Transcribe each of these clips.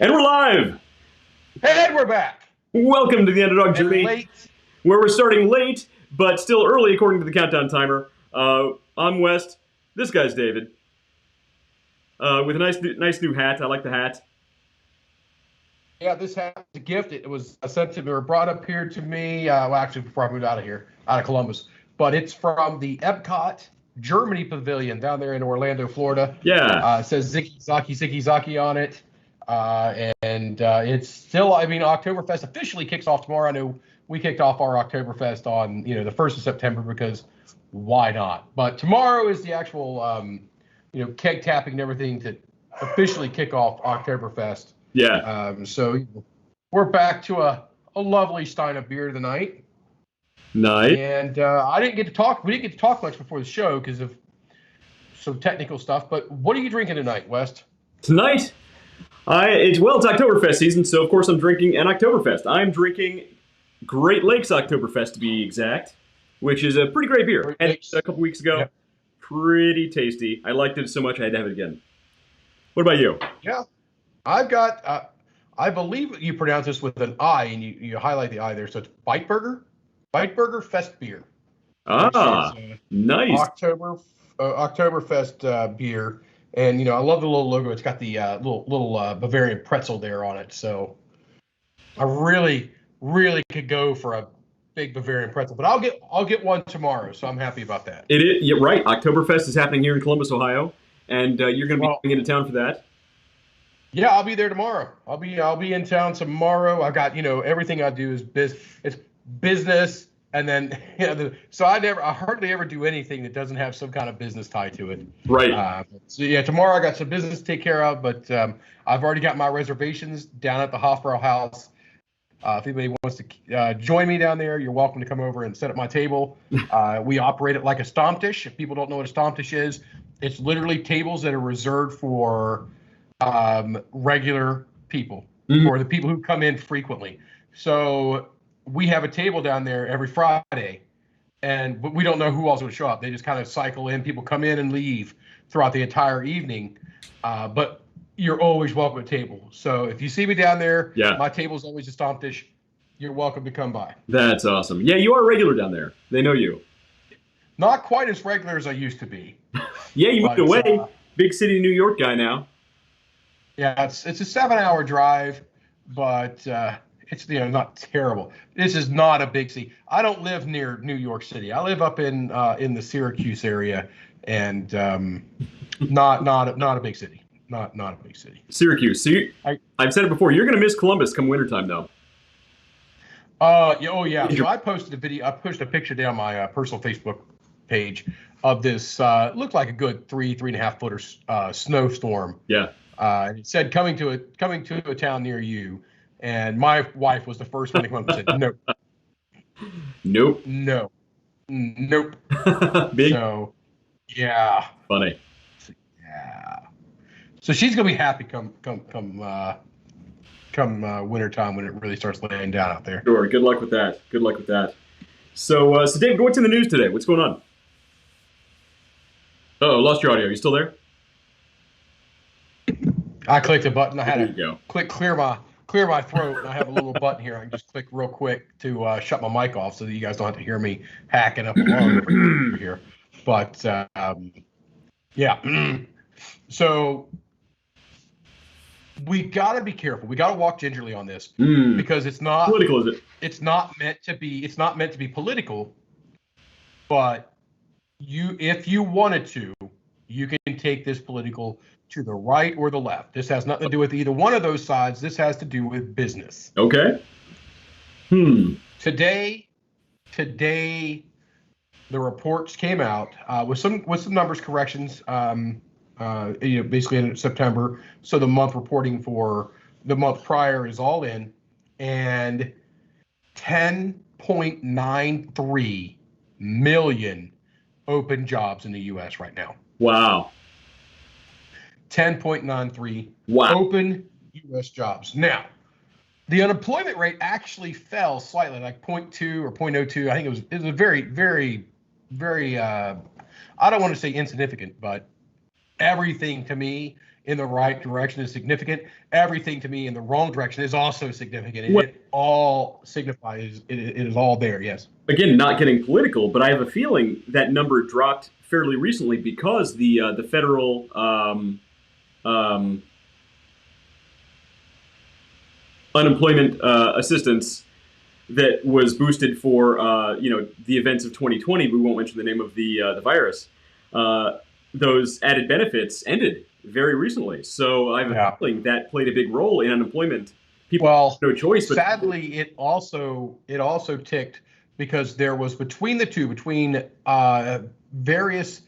And we're live! And we're back! Welcome to the Underdog journey, late. where we're starting late, but still early according to the countdown timer. I'm West. This guy's David. With a nice new hat. I like the hat. Yeah, this hat was a gift. It was sent to me or brought up here to me, well, actually, before I moved out of Columbus. But it's from the Epcot Germany Pavilion down there in Orlando, Florida. Yeah. It says Ziki Zaki on it. It's still, Oktoberfest officially kicks off tomorrow. I know we kicked off our Oktoberfest on, the 1st of September because why not? But tomorrow is the actual, keg tapping and everything to officially kick off Oktoberfest. Yeah. So we're back to a lovely stein of beer tonight. Nice. And we didn't get to talk much before the show because of some technical stuff. But what are you drinking tonight, West? Tonight, it's Oktoberfest season, so of course I'm drinking an Oktoberfest. I'm drinking Great Lakes Oktoberfest to be exact, which is a pretty great beer. I had it a couple weeks ago. Yep. Pretty tasty. I liked it so much I had to have it again. What about you? Yeah. I've got, I believe you pronounce this with an I, and you highlight the I there. So it's Bitburger Fest beer. Ah, nice. Oktoberfest beer. And, I love the little logo. It's got the little Bavarian pretzel there on it. So I really, really could go for a big Bavarian pretzel. But I'll get one tomorrow, so I'm happy about that. It is. You're right. Oktoberfest is happening here in Columbus, Ohio. And you're going to be coming into town for that. Yeah, I'll be there tomorrow. I'll be in town tomorrow. I've got, everything I do is it's business, and then so I hardly ever do anything that doesn't have some kind of business tie to it. Right. So yeah, tomorrow I got some business to take care of, but I've already got my reservations down at the Hofbrau House. If anybody wants to join me down there, you're welcome to come over and set up my table. We operate it like a Stammtisch. If people don't know what a Stammtisch is, it's literally tables that are reserved for regular people, or the people who come in frequently. So we have a table down there every Friday, but we don't know who else will show up. They just kind of cycle in. People come in and leave throughout the entire evening, but you're always welcome at table. So if you see me down there, my table's always a Stammtisch. You're welcome to come by. That's awesome. Yeah, you are regular down there. They know you. Not quite as regular as I used to be. Yeah, you moved away. Big city New York guy now. Yeah, it's a 7-hour drive, but it's not terrible. This is not a big city. I don't live near New York City. I live up in the Syracuse area, and not a big city. Not a big city. Syracuse. So I've said it before. You're going to miss Columbus come wintertime, though. Yeah. So I posted a video. I pushed a picture down my personal Facebook page of this. Looked like a good 3.5 footer snowstorm. Yeah. It said coming to a town near you, and my wife was the first one to come up and said nope. Nope. Big. So, yeah. Funny. Yeah. So she's gonna be happy come wintertime when it really starts laying down out there. Sure. Good luck with that. So David, what's in the news today? What's going on? Oh, lost your audio. You still there? I clicked a button. I had to click clear my throat. And I have a little button here. I can just click real quick to shut my mic off so that you guys don't have to hear me hacking up along over here. But yeah. So we got to be careful. We got to walk gingerly on this because it's not political, is it? It's not meant to be political. But if you wanted to, you can take this political to the right or the left. This has nothing to do with either one of those sides. This has to do with business. Okay. Today, the reports came out with some numbers corrections. Basically in September. So the month reporting for the month prior is all in, and 10.93 million open jobs in the U.S. right now. Wow. 10.93 open U.S. jobs. Now, the unemployment rate actually fell slightly, like 0.2 or 0.02. I think it was a very, very, very, I don't want to say insignificant, but everything to me in the right direction is significant. Everything to me in the wrong direction is also significant. And it all signifies it is all there. Yes. Again, not getting political, but I have a feeling that number dropped fairly recently because the federal um, unemployment assistance that was boosted for the events of 2020. We won't mention the name of the virus. Those added benefits ended very recently, so I have a feeling that played a big role in unemployment. People have no choice. But sadly, it also ticked because there was between various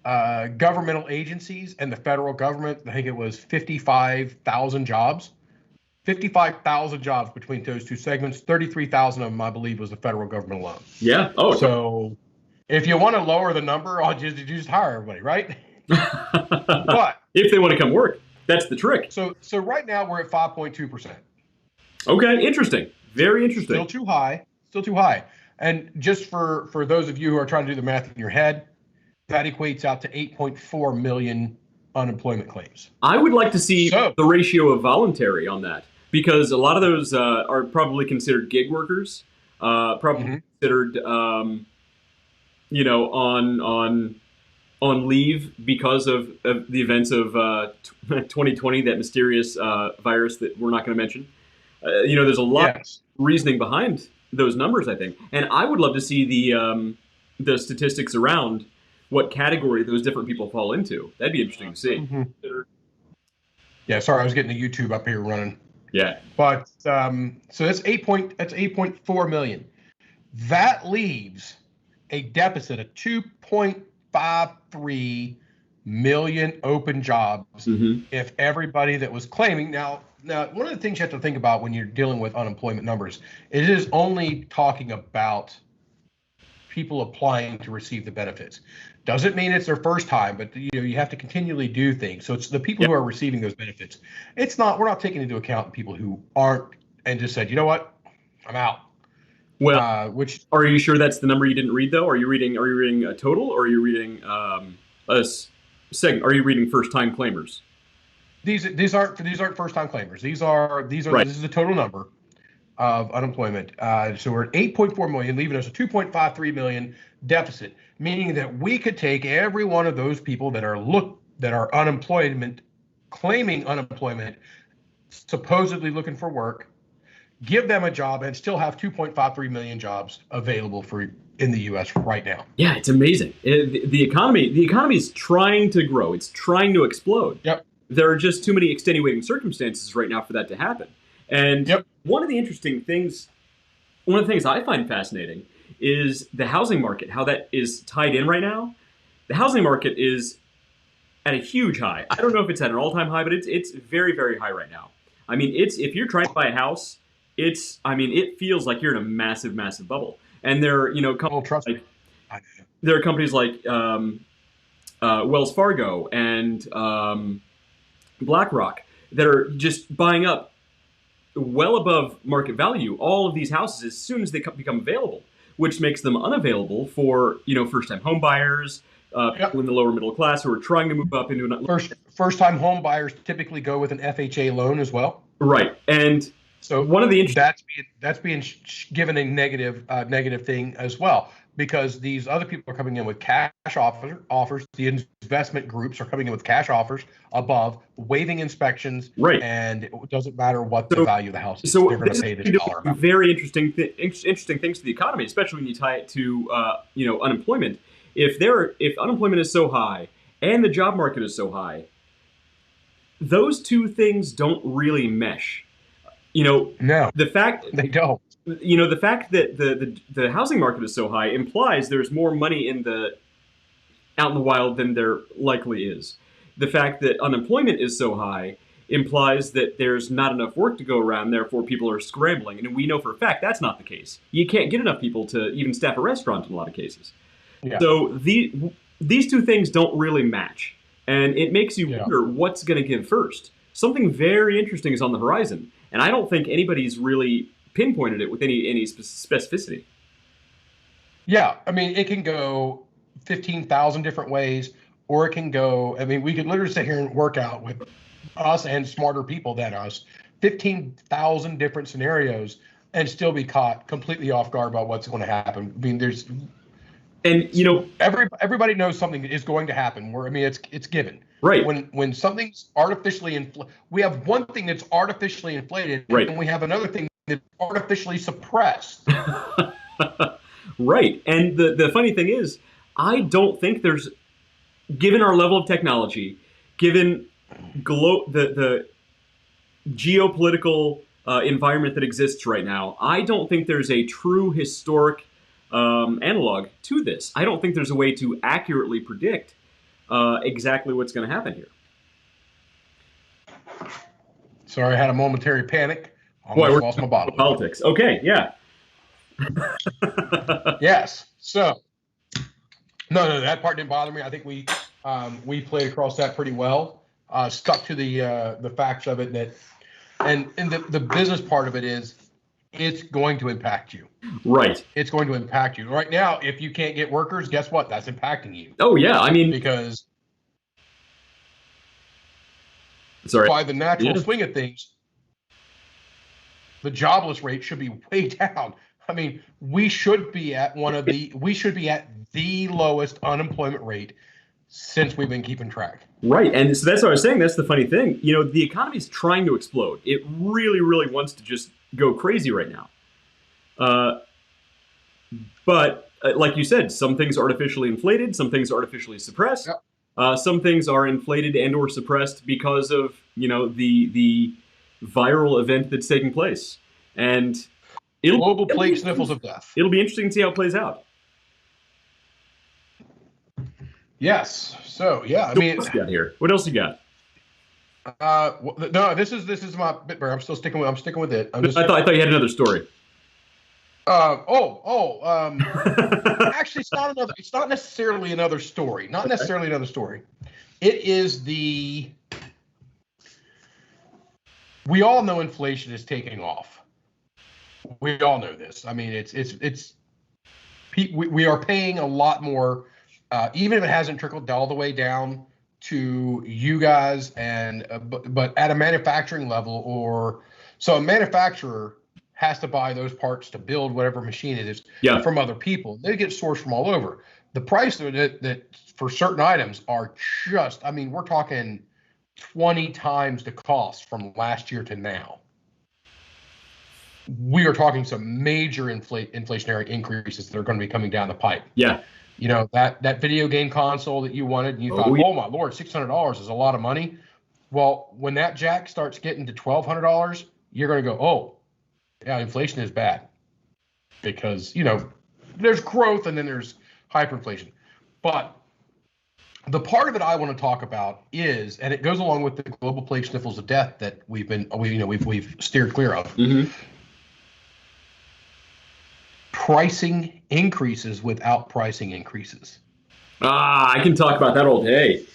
governmental agencies and the federal government. I think it was 55,000 jobs. 55,000 jobs between those two segments. 33,000 of them, I believe, was the federal government alone. Yeah. Oh. So if you want to lower the number, I'll just hire everybody, right? But if they want to come work, that's the trick. So right now we're at 5.2%. Okay, interesting. Very interesting. Still too high. Still too high. And just for those of you who are trying to do the math in your head, that equates out to 8.4 million unemployment claims. I would like to see the ratio of voluntary on that, because a lot of those are probably considered gig workers, probably considered, on leave because of the events of 2020, that mysterious virus that we're not going to mention. There's a lot of reasoning behind those numbers, I think, and I would love to see the statistics around what category those different people fall into. That'd be interesting to see. Yeah, sorry, I was getting the YouTube up here running. Yeah, but so that's 8.4 million. That leaves a deficit of 2.53 million open jobs if everybody that was claiming now one of the things you have to think about when you're dealing with unemployment numbers, it is only talking about people applying to receive the benefits. Doesn't mean it's their first time, but you have to continually do things. So it's the people who are receiving those benefits. We're not taking into account people who aren't and just said, you know what, I'm out. Well, are you sure that's the number you didn't read though? Are you reading a total, or are you reading a segment? Are you reading first time claimers? These aren't first time claimers. These are right. This is the total number of unemployment. So we're at 8.4 million, leaving us a 2.53 million deficit, meaning that we could take every one of those people that are claiming unemployment, supposedly looking for work, give them a job, and still have 2.53 million jobs available in the U.S. right now. Yeah, it's amazing. The economy is trying to grow. It's trying to explode. Yep. There are just too many extenuating circumstances right now for that to happen. And one of the things I find fascinating is the housing market, how that is tied in right now. The housing market is at a huge high. I don't know if it's at an all-time high, but it's very, very high right now. I mean, if you're trying to buy a house, it feels like you're in a massive, massive bubble. And there are companies like Wells Fargo and BlackRock that are just buying up well above market value all of these houses as soon as they become available, which makes them unavailable for first-time home buyers, people in the lower middle class who are trying to move up into first-time home buyers typically go with an FHA loan as well. Right, and so one of the that's being given a negative thing as well, because these other people are coming in with cash offers. The investment groups are coming in with cash offers above, waiving inspections, right? And it doesn't matter what the value of the house is. So they're going to pay this dollar amount. Very interesting things to the economy, especially when you tie it to unemployment. If unemployment is so high and the job market is so high, those two things don't really mesh. No, the fact they don't. The fact that the housing market is so high implies there's more money out in the wild than there likely is. The fact that unemployment is so high implies that there's not enough work to go around, therefore people are scrambling. And we know for a fact that's not the case. You can't get enough people to even staff a restaurant in a lot of cases. Yeah. So these two things don't really match. And it makes you wonder what's going to give first. Something very interesting is on the horizon. And I don't think anybody's really pinpointed it with any specificity. Yeah, I mean, it can go 15,000 different ways, or it can go. I mean, we could literally sit here and work out with us and smarter people than us 15,000 different scenarios and still be caught completely off guard by what's going to happen. I mean, And you know, everybody knows something is going to happen. Where I mean, it's given. right. When something's artificially inflated, we have one thing that's artificially inflated, Right. and we have another thing that's artificially suppressed. Right. And the funny thing is, I don't think there's, given our level of technology, given the geopolitical environment that exists right now, I don't think there's a true historic analog to this. I don't think there's a way to accurately predict exactly what's going to happen here. Sorry, I had a momentary panic. Almost lost my bottle. Politics. Okay, yeah. Yes. So, no, that part didn't bother me. I think we played across that pretty well. Stuck to the facts of it, and the business part of it is it's going to impact you. Right. It's going to impact you. Right now, if you can't get workers, guess what? That's impacting you. Oh yeah, I mean, because sorry, by the natural swing of things, the jobless rate should be way down. I mean, we should be at the lowest unemployment rate since we've been keeping track. Right, and so that's what I was saying. That's the funny thing. You know, the economy is trying to explode. It really, really wants to just go crazy right now. But like you said, some things are artificially inflated, some things are artificially suppressed. Yep. Some things are inflated and or suppressed because of, you know, the viral event that's taking place. And global plague sniffles of death. It'll be interesting to see how it plays out. Yes. So yeah, I mean, what else you got here? What else you got? No, this is my bit bear. I'm sticking with it. I thought you had another story. Actually, it's not necessarily another story. Not necessarily another story. It is we all know inflation is taking off. We all know this. I mean, we are paying a lot more, even if it hasn't trickled all the way down to you guys, and but at a manufacturing level, so a manufacturer has to buy those parts to build whatever machine it is from other people. They get sourced from all over. The price of it that for certain items are just, I mean, we're talking 20 times the cost from last year to now. We are talking some major inflationary increases that are going to be coming down the pipe. Yeah. You know, that video game console that you wanted, and you thought, oh my Lord, $600 is a lot of money. Well, when that jack starts getting to $1,200, you're going to go, oh, yeah, inflation is bad. Because, you know, there's growth and then there's hyperinflation. But the part of it I want to talk about is, and it goes along with the global plague sniffles of death that we've steered clear of. Mm-hmm. Pricing increases without pricing increases. I can talk about that all day.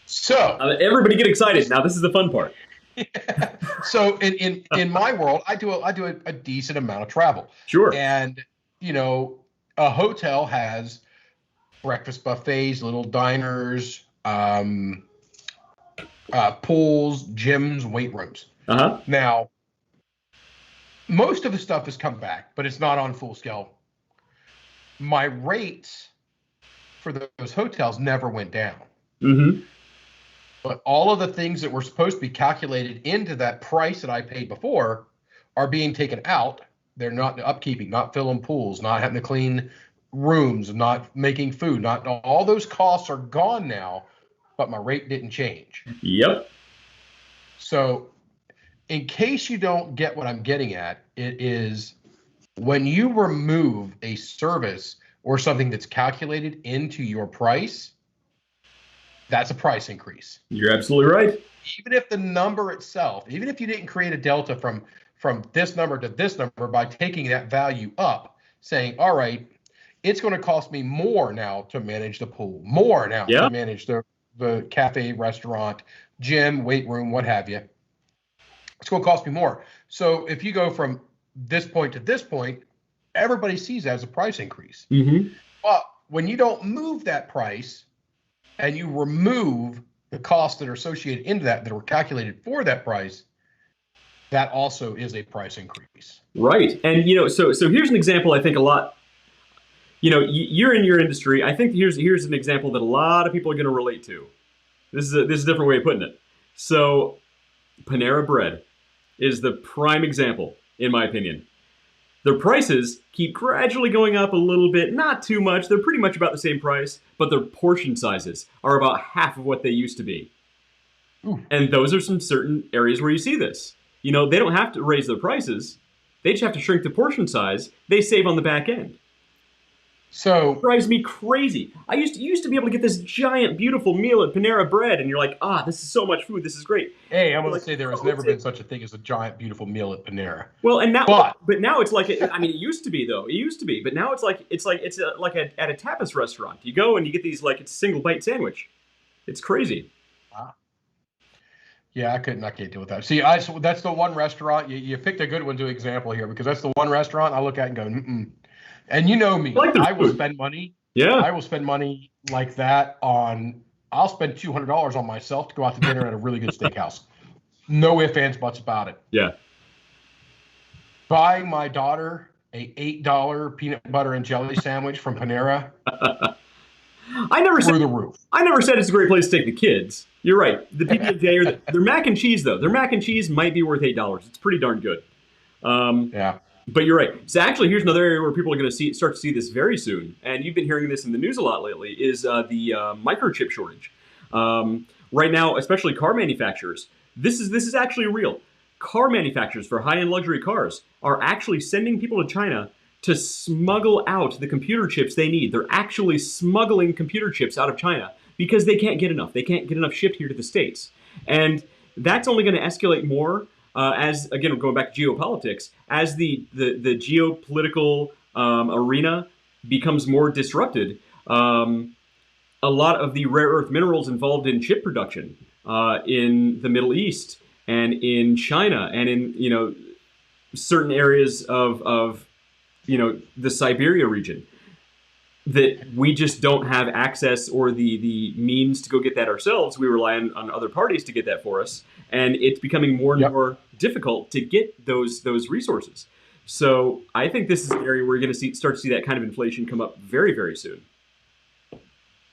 So everybody get excited. Now this is the fun part. Yeah. So in my world, I do a decent amount of travel. Sure. And you know, a hotel has breakfast buffets, little diners, pools, gyms, weight rooms. Uh-huh. Now, most of the stuff has come back, but it's not on full scale. My rates for those hotels never went down. Mm-hmm. But all of the things that were supposed to be calculated into that price that I paid before are being taken out. They're not upkeeping, not filling pools, not having to clean rooms, not making food, not all those costs are gone now, but my rate didn't change. Yep. So in case you don't get what I'm getting at, it is when you remove a service or something that's calculated into your price, that's a price increase. You're absolutely right. Even if the number itself, even if you didn't create a delta from this number to this number by taking that value up, saying, all right, it's going to cost me more now to manage the pool, more now to manage the cafe, restaurant, gym, weight room, what have you. It's going to cost me more. So if you go from this point to this point, everybody sees that as a price increase. Mm-hmm. But when you don't move that price, and you remove the costs that are associated into that were calculated for that price, that also is a price increase. Right. And so here's an example I think a lot, you're in your industry. I think here's an example that a lot of people are going to relate to. This is a different way of putting it. So Panera Bread is the prime example, in my opinion. Their prices keep gradually going up a little bit, not too much. They're pretty much about the same price, but their portion sizes are about half of what they used to be. Ooh. And those are some certain areas where you see this. They don't have to raise their prices. They just have to shrink the portion size. They save on the back end. So it drives me crazy. I used to be able to get this giant, beautiful meal at Panera Bread, and you're like, this is so much food. This is great. Hey, I'm going to say there has never been such a thing as a giant, beautiful meal at Panera. Well, and now, but now it's like, it used to be though. It used to be, but now it's like at a tapas restaurant. You go and you get these it's a single bite sandwich. It's crazy. Yeah, I can't deal with that. See, that's the one restaurant you picked a good one to example here, because that's the one restaurant I look at and go, mm-mm. And you know me, I will spend money. Yeah, I will spend money like that I'll spend $200 on myself to go out to dinner at a really good steakhouse. No ifs, ands, buts about it. Yeah. Buying my daughter a $8 peanut butter and jelly sandwich from Panera. Through the roof. I never said it's a great place to take the kids. You're right. The PB&J or their mac and cheese though. Their mac and cheese might be worth $8. It's pretty darn good. Yeah. But you're right. So actually, here's another area where people are going to start to see this very soon, and you've been hearing this in the news a lot lately, is the microchip shortage. Right now, especially car manufacturers, this is actually real. Car manufacturers for high-end luxury cars are actually sending people to China to smuggle out the computer chips they need. They're actually smuggling computer chips out of China because they can't get enough. They can't get enough shipped here to the States. And that's only going to escalate more as, again, going back to geopolitics, as the geopolitical arena becomes more disrupted. A lot of the rare earth minerals involved in chip production in the Middle East and in China and in certain areas of the Siberia region, that we just don't have access or the means to go get that ourselves. We rely on other parties to get that for us, and it's becoming more and more difficult to get those resources. So I think this is an area where you're going to start to see that kind of inflation come up very, very soon.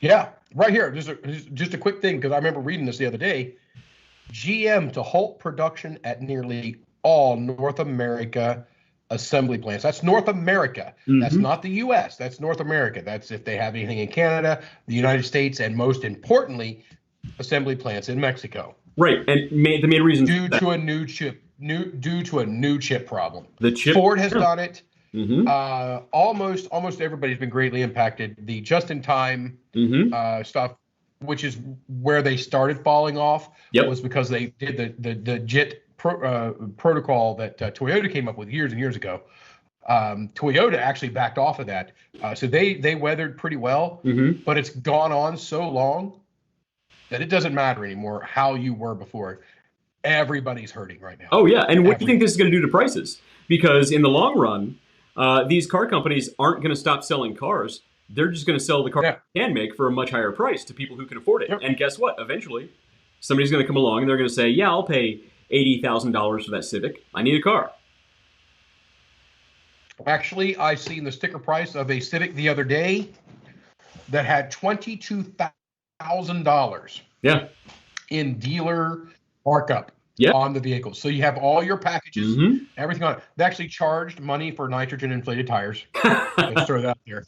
Yeah, right here. Just a quick thing, because I remember reading this the other day. GM to halt production at nearly all North America assembly plants. That's North America. Mm-hmm. That's not the U.S. That's North America. That's if they have anything in Canada, the United States, and most importantly, assembly plants in Mexico. Right, and the main reason due to a new chip problem. The chip. Ford has done it. Mm-hmm. Almost everybody's been greatly impacted. The just-in-time stuff, which is where they started falling off, was because they did the JIT protocol that Toyota came up with years and years ago. Toyota actually backed off of that, so they weathered pretty well. Mm-hmm. But it's gone on so long that it doesn't matter anymore how you were before. Everybody's hurting right now. Oh yeah, and what do you think this is going to do to prices? Because in the long run, these car companies aren't going to stop selling cars. They're just going to sell the car they can make for a much higher price to people who can afford it. Yep. And guess what? Eventually, somebody's going to come along and they're going to say, yeah, I'll pay $80,000 for that Civic. I need a car. Actually, I seen the sticker price of a Civic the other day that had $22,000 in dealer markup on the vehicle. So you have all your packages, everything on it. They actually charged money for nitrogen inflated tires. Let's throw that out there.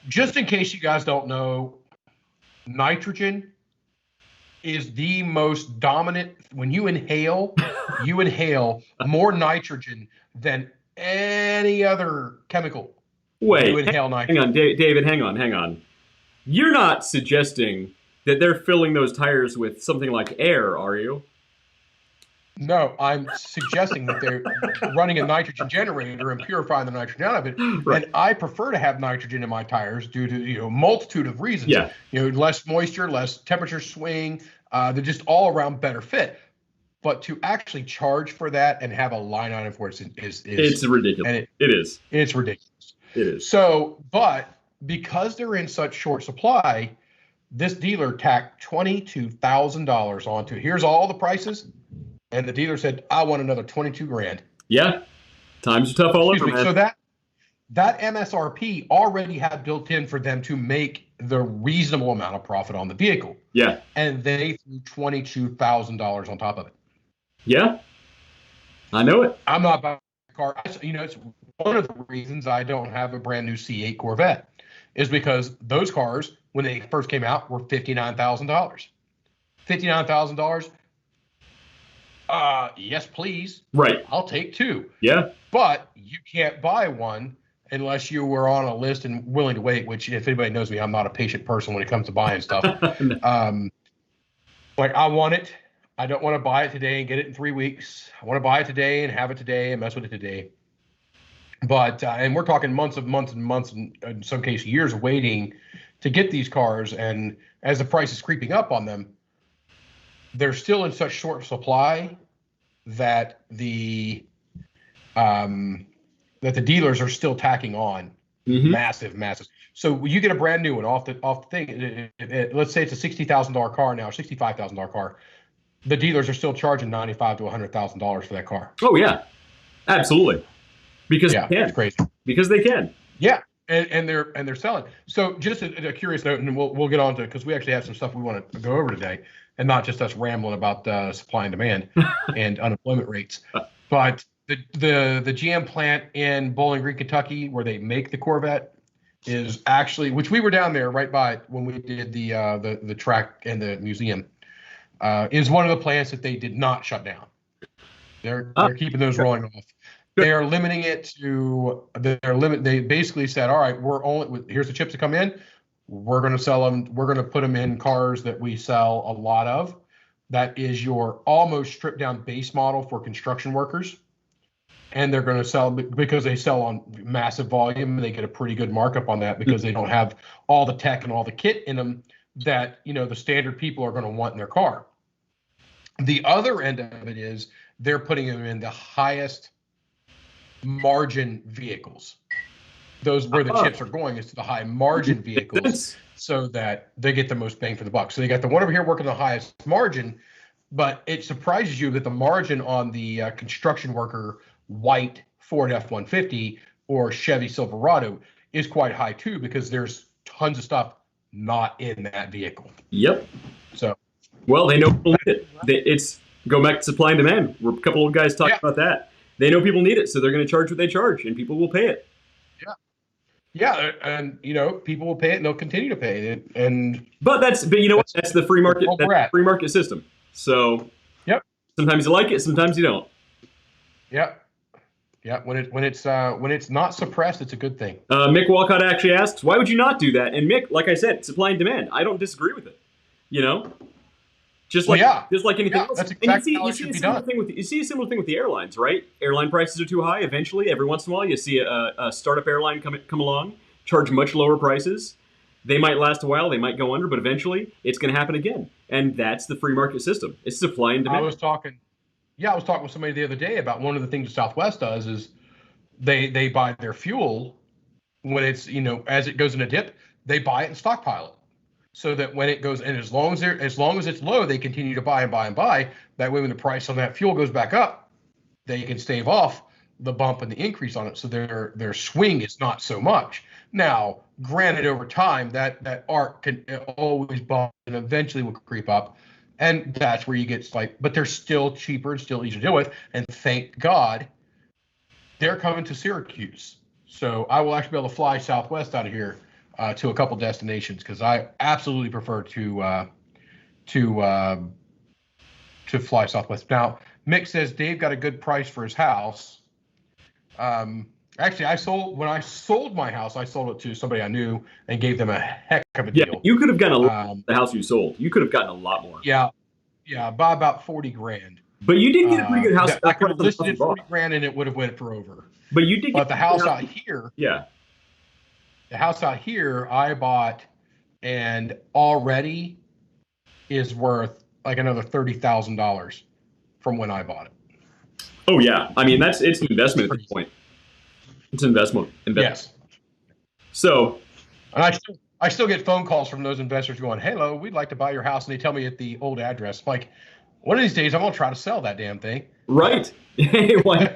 Just in case you guys don't know, nitrogen is the most dominant. When you inhale more nitrogen than any other chemical. Wait, you inhale nitrogen. Hang on, David, hang on. You're not suggesting that they're filling those tires with something like air, are you? No, I'm suggesting that they're running a nitrogen generator and purifying the nitrogen out of it. Right. And I prefer to have nitrogen in my tires due to a multitude of reasons. Yeah. Less moisture, less temperature swing. They're just all around better fit. But to actually charge for that and have a line item for it is it's ridiculous. It is. It's ridiculous. It is. So, but because they're in such short supply, This dealer tacked $22,000 onto. Here's all the prices, and the dealer said, "I want another 22 grand." Yeah, times are tough all over, man. So that MSRP already had built in for them to make the reasonable amount of profit on the vehicle. Yeah, and they threw $22,000 on top of it. Yeah, I know it. I'm not buying a car. It's one of the reasons I don't have a brand new C8 Corvette is because those cars, when they first came out, were $59,000. $59,000. Yes, please. Right. I'll take two. Yeah. But you can't buy one unless you were on a list and willing to wait, which if anybody knows me, I'm not a patient person when it comes to buying stuff. Like I want it. I don't want to buy it today and get it in 3 weeks. I want to buy it today and have it today and mess with it today. But, and we're talking months and months, and in some cases years waiting to get these cars. And as the price is creeping up on them, they're still in such short supply that the dealers are still tacking on massive. So you get a brand new one off the thing. Let's say it's a $60,000 car now, $65,000 car. The dealers are still charging $95,000 to $100,000 for that car. Oh yeah, absolutely. Because they can. It's crazy. Because they can. Yeah, and they're selling. So just a curious note, and we'll get on to, because we actually have some stuff we want to go over today, and not just us rambling about supply and demand and unemployment rates. But the GM plant in Bowling Green, Kentucky, where they make the Corvette, is actually, which we were down there right by when we did the track and the museum, is one of the plants that they did not shut down. They're keeping those rolling off. They are limiting it to They basically said, all right, here's the chips that come in. We're going to sell them. We're going to put them in cars that we sell a lot of. That is your almost stripped down base model for construction workers. And they're going to sell, because they sell on massive volume, they get a pretty good markup on that because they don't have all the tech and all the kit in them that, the standard people are going to want in their car. The other end of it is they're putting them in the highest margin vehicles. Those where the chips are going is to the high margin vehicles, so that they get the most bang for the buck. So they got the one over here working the highest margin, but it surprises you that the margin on the construction worker white Ford F-150 or Chevy Silverado is quite high too, because there's tons of stuff not in that vehicle. Yep. So, well, they know people need it. It's go back to supply and demand. We're a couple of guys talking about that. They know people need it, so they're going to charge what they charge, and people will pay it. Yeah, and people will pay it, and they'll continue to pay it. But you know what? That's the free market. That's the free market system. So, sometimes you like it, sometimes you don't. Yeah. When it's not suppressed, it's a good thing. Mick Walcott actually asks, why would you not do that? And Mick, like I said, supply and demand. I don't disagree with it. Just like anything else. That's exactly how it should be done. You see a similar thing with the airlines, right? Airline prices are too high. Eventually, every once in a while, you see a startup airline come along, charge much lower prices. They might last a while, they might go under, but eventually, it's going to happen again. And that's the free market system. It's supply and demand. I was talking with somebody the other day about one of the things Southwest does is they buy their fuel when it's, as it goes in a dip, they buy it and stockpile it. So that when it goes, and as long as it's low, they continue to buy and buy and buy. That way, when the price on that fuel goes back up, they can stave off the bump and the increase on it. So their swing is not so much. Now, granted, over time, that arc can always bump and eventually will creep up. And that's where you get slight, but they're still cheaper and still easier to deal with. And thank God they're coming to Syracuse. So I will actually be able to fly Southwest out of here to a couple destinations, because I absolutely prefer to fly Southwest. Now, Mick says Dave got a good price for his house. Actually, when I sold my house, I sold it to somebody I knew and gave them a heck of a deal. Yeah, you could have gotten a lot the house you sold. You could have gotten a lot more. Yeah, by about 40 grand. But you did get a pretty good house. I could have listed it 40 grand and it would have went for over. But you did. But the house out here. Yeah. The house out here I bought, and already is worth like another $30,000 from when I bought it. Oh yeah, I mean it's an investment at this point. It's an investment. Yes. So, and I still get phone calls from those investors going, "Hello, we'd like to buy your house," and they tell me at the old address. I'm like, one of these days, I'm gonna try to sell that damn thing. Right. Why?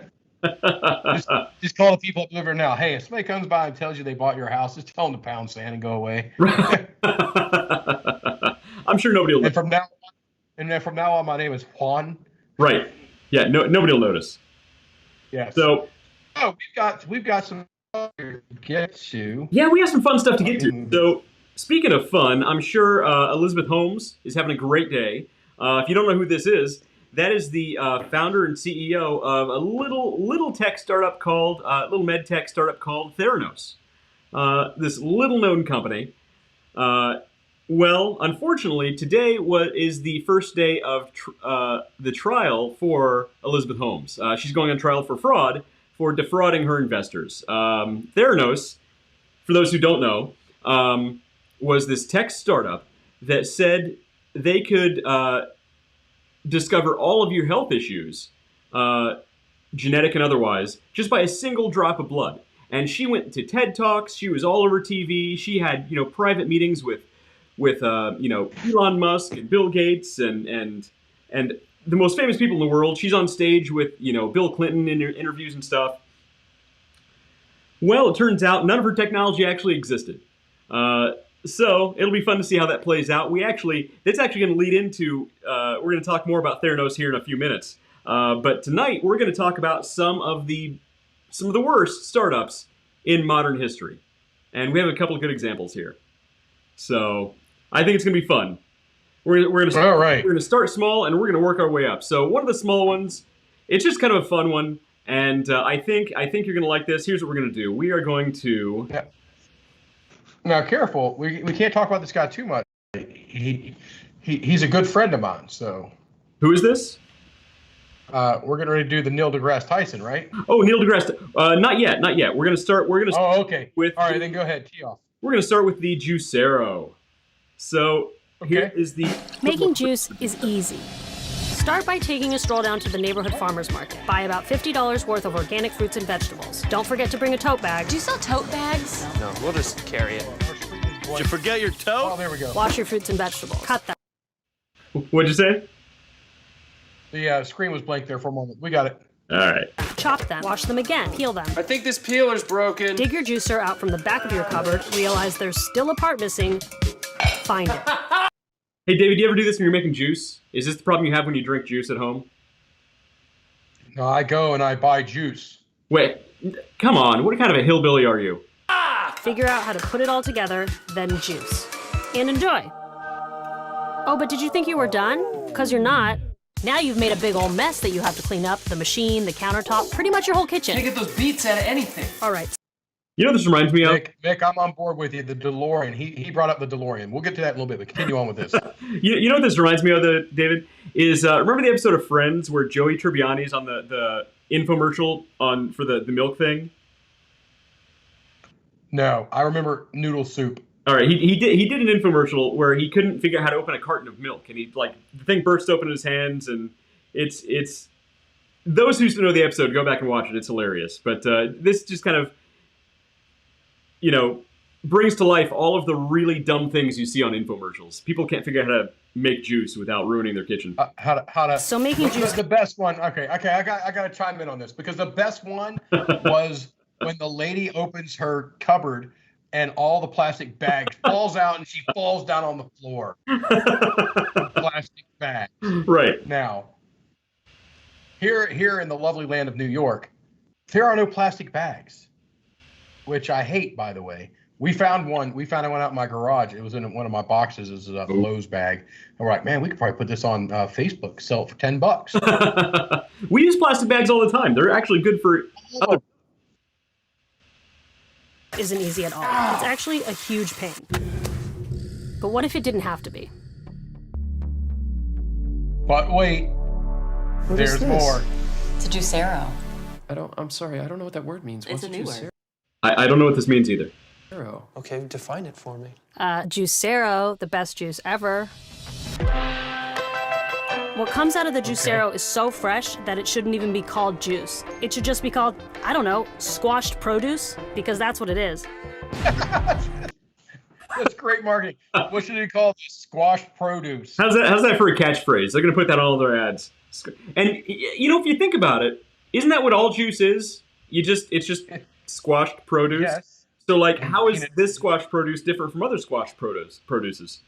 Just call the people up there now. Hey, if somebody comes by and tells you they bought your house, just tell them to pound sand and go away. I'm sure nobody will. And from now on, my name is Juan. Right. Yeah. No. Nobody will notice. Yes. So. Oh, we've got some to get to. Yeah, we have some fun stuff to get to. So, speaking of fun, I'm sure Elizabeth Holmes is having a great day. If you don't know who this is, that is the founder and CEO of a little tech startup called little med tech startup called Theranos. This little known company. Well, unfortunately, today is the first day of the trial for Elizabeth Holmes. She's going on trial for fraud for defrauding her investors. Theranos, for those who don't know, was this tech startup that said they could discover all of your health issues, genetic and otherwise, just by a single drop of blood. And she went to TED Talks. She was all over TV. She had private meetings with Elon Musk and Bill Gates and the most famous people in the world. She's on stage with Bill Clinton in interviews and stuff. Well, it turns out none of her technology actually existed. So it'll be fun to see how that plays out. That's actually going to lead into we're going to talk more about Theranos here in a few minutes. But tonight we're going to talk about some of the worst startups in modern history, and we have a couple of good examples here. So I think it's going to be fun. We're going to start small and we're going to work our way up. So one of the small ones, it's just kind of a fun one, and I think you're going to like this. Here's what we're going to do. We are going to. Yeah. Now, careful. We can't talk about this guy too much. He's a good friend of mine. So. Who is this? We're getting ready to do the Neil deGrasse Tyson, right? Oh, Neil deGrasse. Not yet. We're going to start. Oh, okay. All right, then go ahead. Tee off. We're going to start with the Juicero. So here is the. Making juice is easy. Start by taking a stroll down to the neighborhood farmer's market. Buy about $50 worth of organic fruits and vegetables. Don't forget to bring a tote bag. Do you sell tote bags? No, we'll just carry it. Did you forget your tote? Oh, there we go. Wash your fruits and vegetables. Cut them. What'd you say? The screen was blank there for a moment. We got it. All right. Chop them. Wash them again. Peel them. I think this peeler's broken. Dig your juicer out from the back of your cupboard. Realize there's still a part missing. Find it. Hey, David, do you ever do this when you're making juice? Is this the problem you have when you drink juice at home? No, I go and I buy juice. Wait, come on. What kind of a hillbilly are you? Figure out how to put it all together, then juice. And enjoy. Oh, but did you think you were done? Because you're not. Now you've made a big old mess that you have to clean up. The machine, the countertop, pretty much your whole kitchen. Can't get those beets out of anything. All right. You know what this reminds me of? Mick, I'm on board with you. The DeLorean. He brought up the DeLorean. We'll get to that in a little bit, but continue on with this. You know what this reminds me of, David? Is remember the episode of Friends where Joey Tribbiani's on the infomercial for the milk thing? No, I remember noodle soup. All right, he did an infomercial where he couldn't figure out how to open a carton of milk, and the thing burst open in his hands, and it's those who know the episode, go back and watch it. It's hilarious. But this just kind of brings to life all of the really dumb things you see on infomercials. People can't figure out how to make juice without ruining their kitchen. How to. So making juice. The best one. Okay. I got to chime in on this because the best one was when the lady opens her cupboard and all the plastic bags falls out and she falls down on the floor. Plastic bag. Right. Now, here in the lovely land of New York, there are no plastic bags, which I hate, by the way. We found one out in my garage. It was in one of my boxes. It was a Lowe's bag. And we're like, man, we could probably put this on Facebook, sell it for $10. We use plastic bags all the time. They're actually good for other. Isn't easy at all. It's actually a huge pain. But what if it didn't have to be? But wait, there's more. It's a juicero. I'm sorry, I don't know what that word means. It's a new word. I don't know what this means either. Okay, define it for me. Juicero, the best juice ever. What comes out of the juicero is so fresh that it shouldn't even be called juice. It should just be called, I don't know, squashed produce, because that's what it is. That's great marketing. What should we call this? Squash produce. How's that for a catchphrase? They're going to put that on all their ads. And if you think about it, isn't that what all juice is? It's just squashed produce. Yes. So like, And how is peanut- this squash produce different from other squash produces?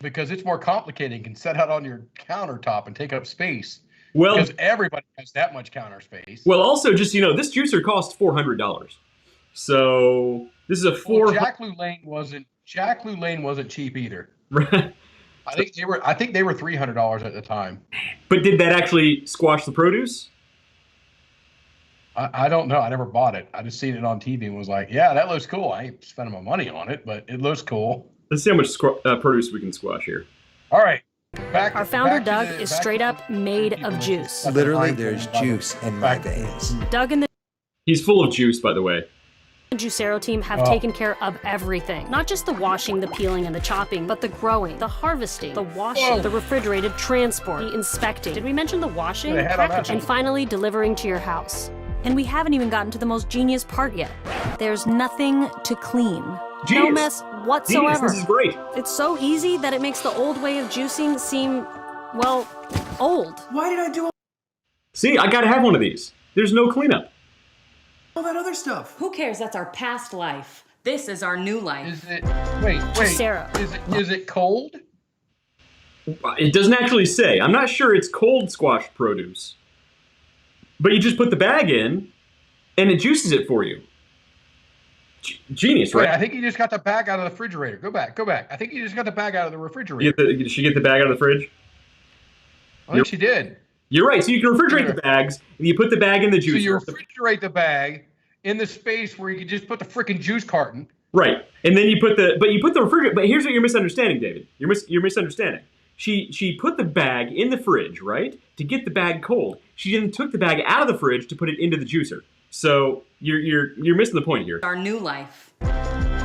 Because it's more complicated and can set out on your countertop and take up space. Well, Because everybody has that much counter space. well, also just this juicer costs $400. So this is a Well, Jack Lou Lane wasn't cheap either. I think they were $300 at the time. But did that actually squash the produce? I don't know. I never bought it. I just seen it on TV and was like, yeah, that looks cool. I ain't spending my money on it, but it looks cool. Let's see how much produce we can squash here. All right. Our founder, Doug, is straight up made of juice. Literally, there's juice in my veins. Doug and the He's full of juice, by the way. Juicero team have taken care of everything. Not just the washing, the peeling, and the chopping, but the growing, the harvesting, the washing, the refrigerated transport, the inspecting. Did we mention the washing? They had all that. Packaging, and finally delivering to your house. And we haven't even gotten to the most genius part yet. There's nothing to clean. No Genius. mess Genius, whatsoever. this is great. It's so easy that it makes the old way of juicing seem, well, old. Why did I do See, I gotta have one of these. There's no cleanup. all that other stuff? Who cares? That's our past life. This is our new life. Is it? Wait. Sarah. Is it cold? It doesn't actually say. I'm not sure it's cold squash produce. But you just put the bag in, and it juices it for you. Genius, right? Wait, I think you just got the bag out of the refrigerator. Go back. I think you just got the bag out of the refrigerator. Did she get the bag out of the fridge? I think she did. You're right. So you can refrigerate the bags, and you put the bag in the So you juicer. refrigerate the bag in the space where you can just put the freaking juice carton. Right, and then you put the refrigerator. But here's what you're misunderstanding, David. You're misunderstanding. She put the bag in the fridge, right, to get the bag cold. She then took the bag out of the fridge to put it into the juicer. So you're missing the point here. Our new life.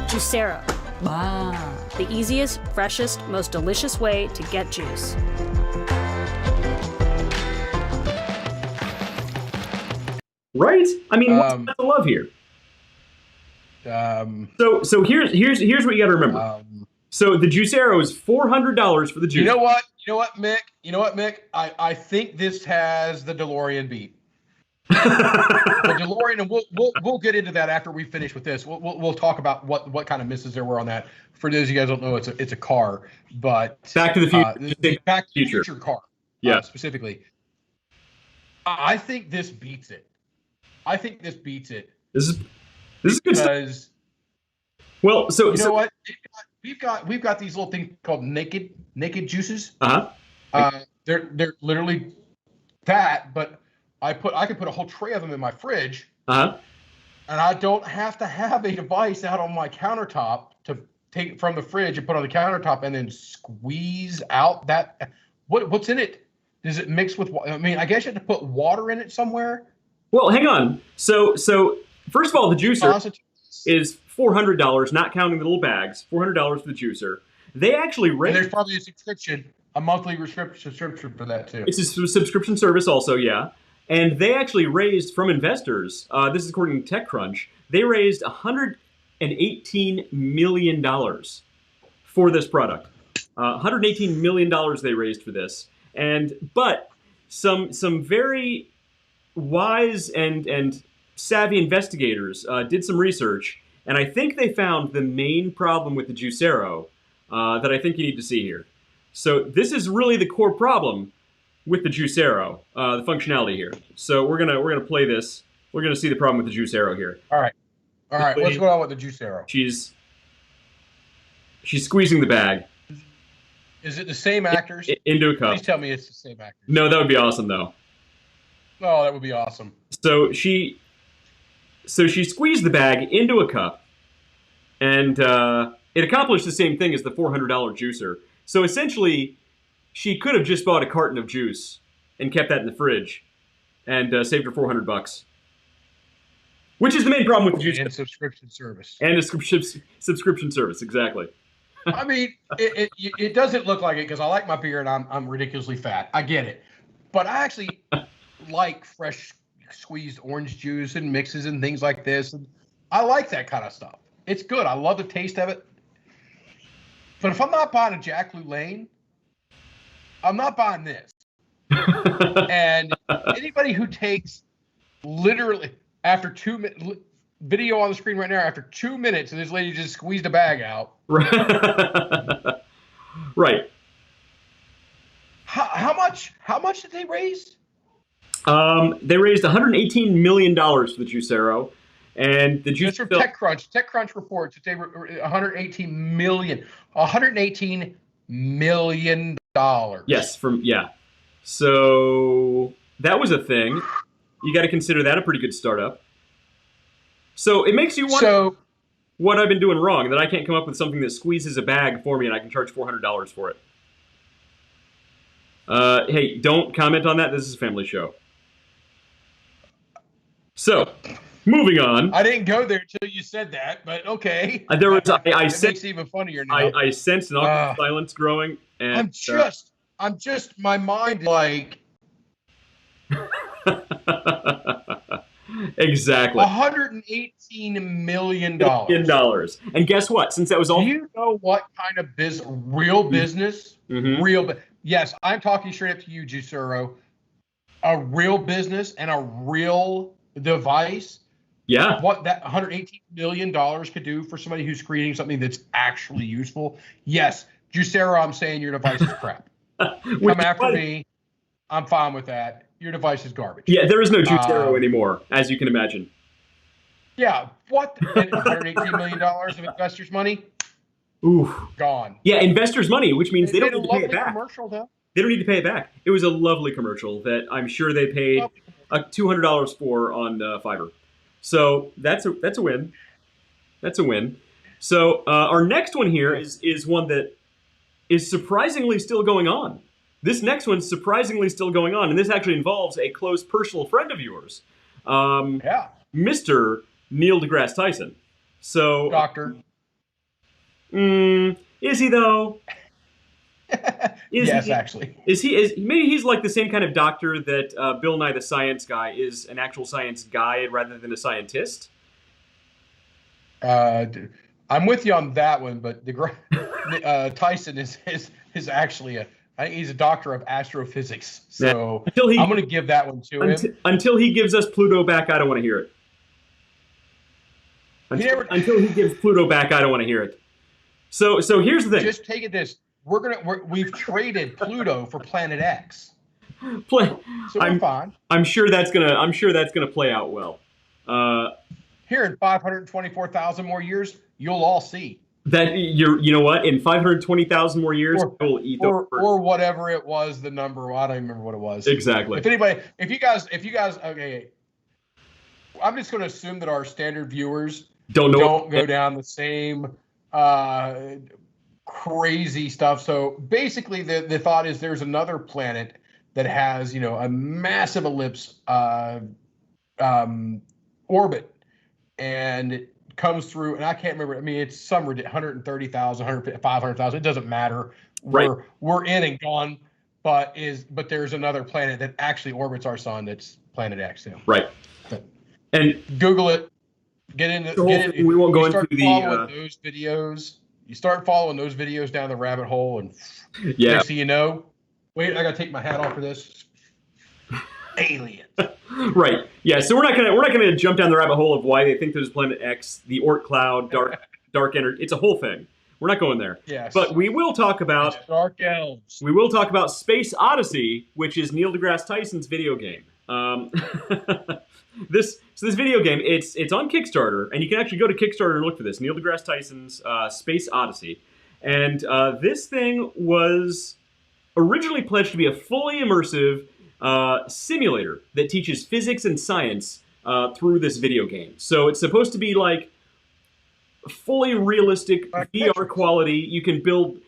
Juicero. Wow. The easiest, freshest, most delicious way to get juice. Right? I mean, what's not to love here? So here's what you got to remember. So the Juicero is $400 for the juice. You know what, Mick? I think this has the DeLorean beat. The DeLorean, and we'll get into that after we finish with this. We'll talk about what kind of misses there were on that. For those of you guys who don't know, it's a car, but Back to the Future. the Back to the Future. Future car, Yeah. specifically. I think this beats it. This is good stuff. Because Well, so you know what? We've got these little things called naked juices. Uh-huh. They're literally that, but I could put a whole tray of them in my fridge, Uh-huh. and I don't have to have a device out on my countertop to take it from the fridge and put on the countertop and then squeeze out that. What's in it? Does it mix with? I mean, I guess you have to put water in it somewhere. Well, hang on. So first of all, the juicer is $400, not counting the little bags. $400 for the juicer. They actually And raised. there's probably a subscription, a monthly subscription for that too. It's a subscription service, also, yeah. And they actually raised from investors. This is according to TechCrunch. They raised $118 million for this product. $118 million they raised for this. But some very wise and savvy investigators did some research, and I think they found the main problem with the Juicero that I think you need to see here. So this is really the core problem with the Juicero, the functionality here. So we're gonna play this. We're gonna see the problem with the Juicero here. All right. What's going on with the Juicero? She's squeezing the bag Is it the same actors? into a cup. Please tell me it's the same actors. No, that would be awesome though. Oh, that would be awesome. So she squeezed the bag into a cup, and it accomplished the same thing as the $400 juicer. So essentially, she could have just bought a carton of juice and kept that in the fridge, and saved her $400, which is the main problem with the juicer. And subscription service. And a subscription service, exactly. I mean, it doesn't look like it because I like my beer and I'm ridiculously fat. I get it, but I actually like fresh squeezed orange juice and mixes and things like this. And I like that kind of stuff. It's good. I love the taste of it. But if I'm not buying a Jack LaLanne, I'm not buying this. And anybody who takes literally after 2 minutes, video on the screen right now, after 2 minutes, and this lady just squeezed a bag out. Right. How much did they raise? They raised $118 million for the Juicero, and the Just from TechCrunch. TechCrunch reports that they were $118 million. $118 million. Yes, So that was a thing. You got to consider that a pretty good startup. So it makes you wonder what I've been doing wrong, that I can't come up with something that squeezes a bag for me and I can charge $400 for it. Hey, don't comment on that. This is a family show. So, moving on. I didn't go there until you said that, but okay. There was it makes it even funnier now. I sensed an awkward silence growing, and I'm just my mind like exactly $118 million. And guess what? Since that was all, do you know what kind of real business? Yes, I'm talking straight up to you, Juicero. A real business and a real device. Yeah. What that $118 million could do for somebody who's creating something that's actually useful. Yes, Juicero, I'm saying your device is crap. Come after me. I'm fine with that. Your device is garbage. Yeah, there is no Juicero anymore, as you can imagine. Yeah, what? $118 million of investors' money? Ooh. Gone. Yeah, investors' money, which means they don't need to pay it back. Commercial, though. They don't need to pay it back. It was a lovely commercial that I'm sure they paid $200 for on Fiverr. So that's a win. That's a win. So our next one here is one that is surprisingly still going on. This next one's surprisingly still going on, and this actually involves a close personal friend of yours, Mr. Neil deGrasse Tyson. So, Doctor. Is he though? Yes, actually. Maybe he's like the same kind of doctor that Bill Nye the Science Guy is, an actual science guy rather than a scientist? I'm with you on that one, but Tyson is actually he's a doctor of astrophysics. So I'm going to give that one to him. Until he gives us Pluto back, I don't want to hear it. Until he gives Pluto back, I don't want to hear it. So here's the thing. Just take it this. We've traded Pluto for Planet X. So we're fine. I'm sure that's gonna play out well. Here in 524,000 more years, you'll all see. That you know what? In 520,000 more years, I will eat or whatever it was, the number. I don't even remember what it was. Exactly. If you guys, okay, I'm just going to assume that our standard viewers don't go down the same crazy stuff. So basically, the thought is there's another planet that has a massive ellipse orbit, and it comes through, and I can't remember. I mean, it's some 130,000, 500,000. It doesn't matter. Right. We're in and gone, but there's another planet that actually orbits our sun. That's Planet X. Yeah. Right. And Google it. Get into. We won't go into those videos. You start following those videos down the rabbit hole, and next thing you know, wait, I gotta take my hat off for this. Aliens. Right. Yeah. So we're not gonna jump down the rabbit hole of why they think there's Planet X, the Oort cloud, dark energy. It's a whole thing. We're not going there. Yes. But we will talk about Dark Elves. We will talk about Space Odyssey, which is Neil deGrasse Tyson's video game. This video game, it's on Kickstarter, and you can actually go to Kickstarter and look for this, Neil deGrasse Tyson's Space Odyssey. And this thing was originally pledged to be a fully immersive simulator that teaches physics and science through this video game. So it's supposed to be like fully realistic VR quality. You can build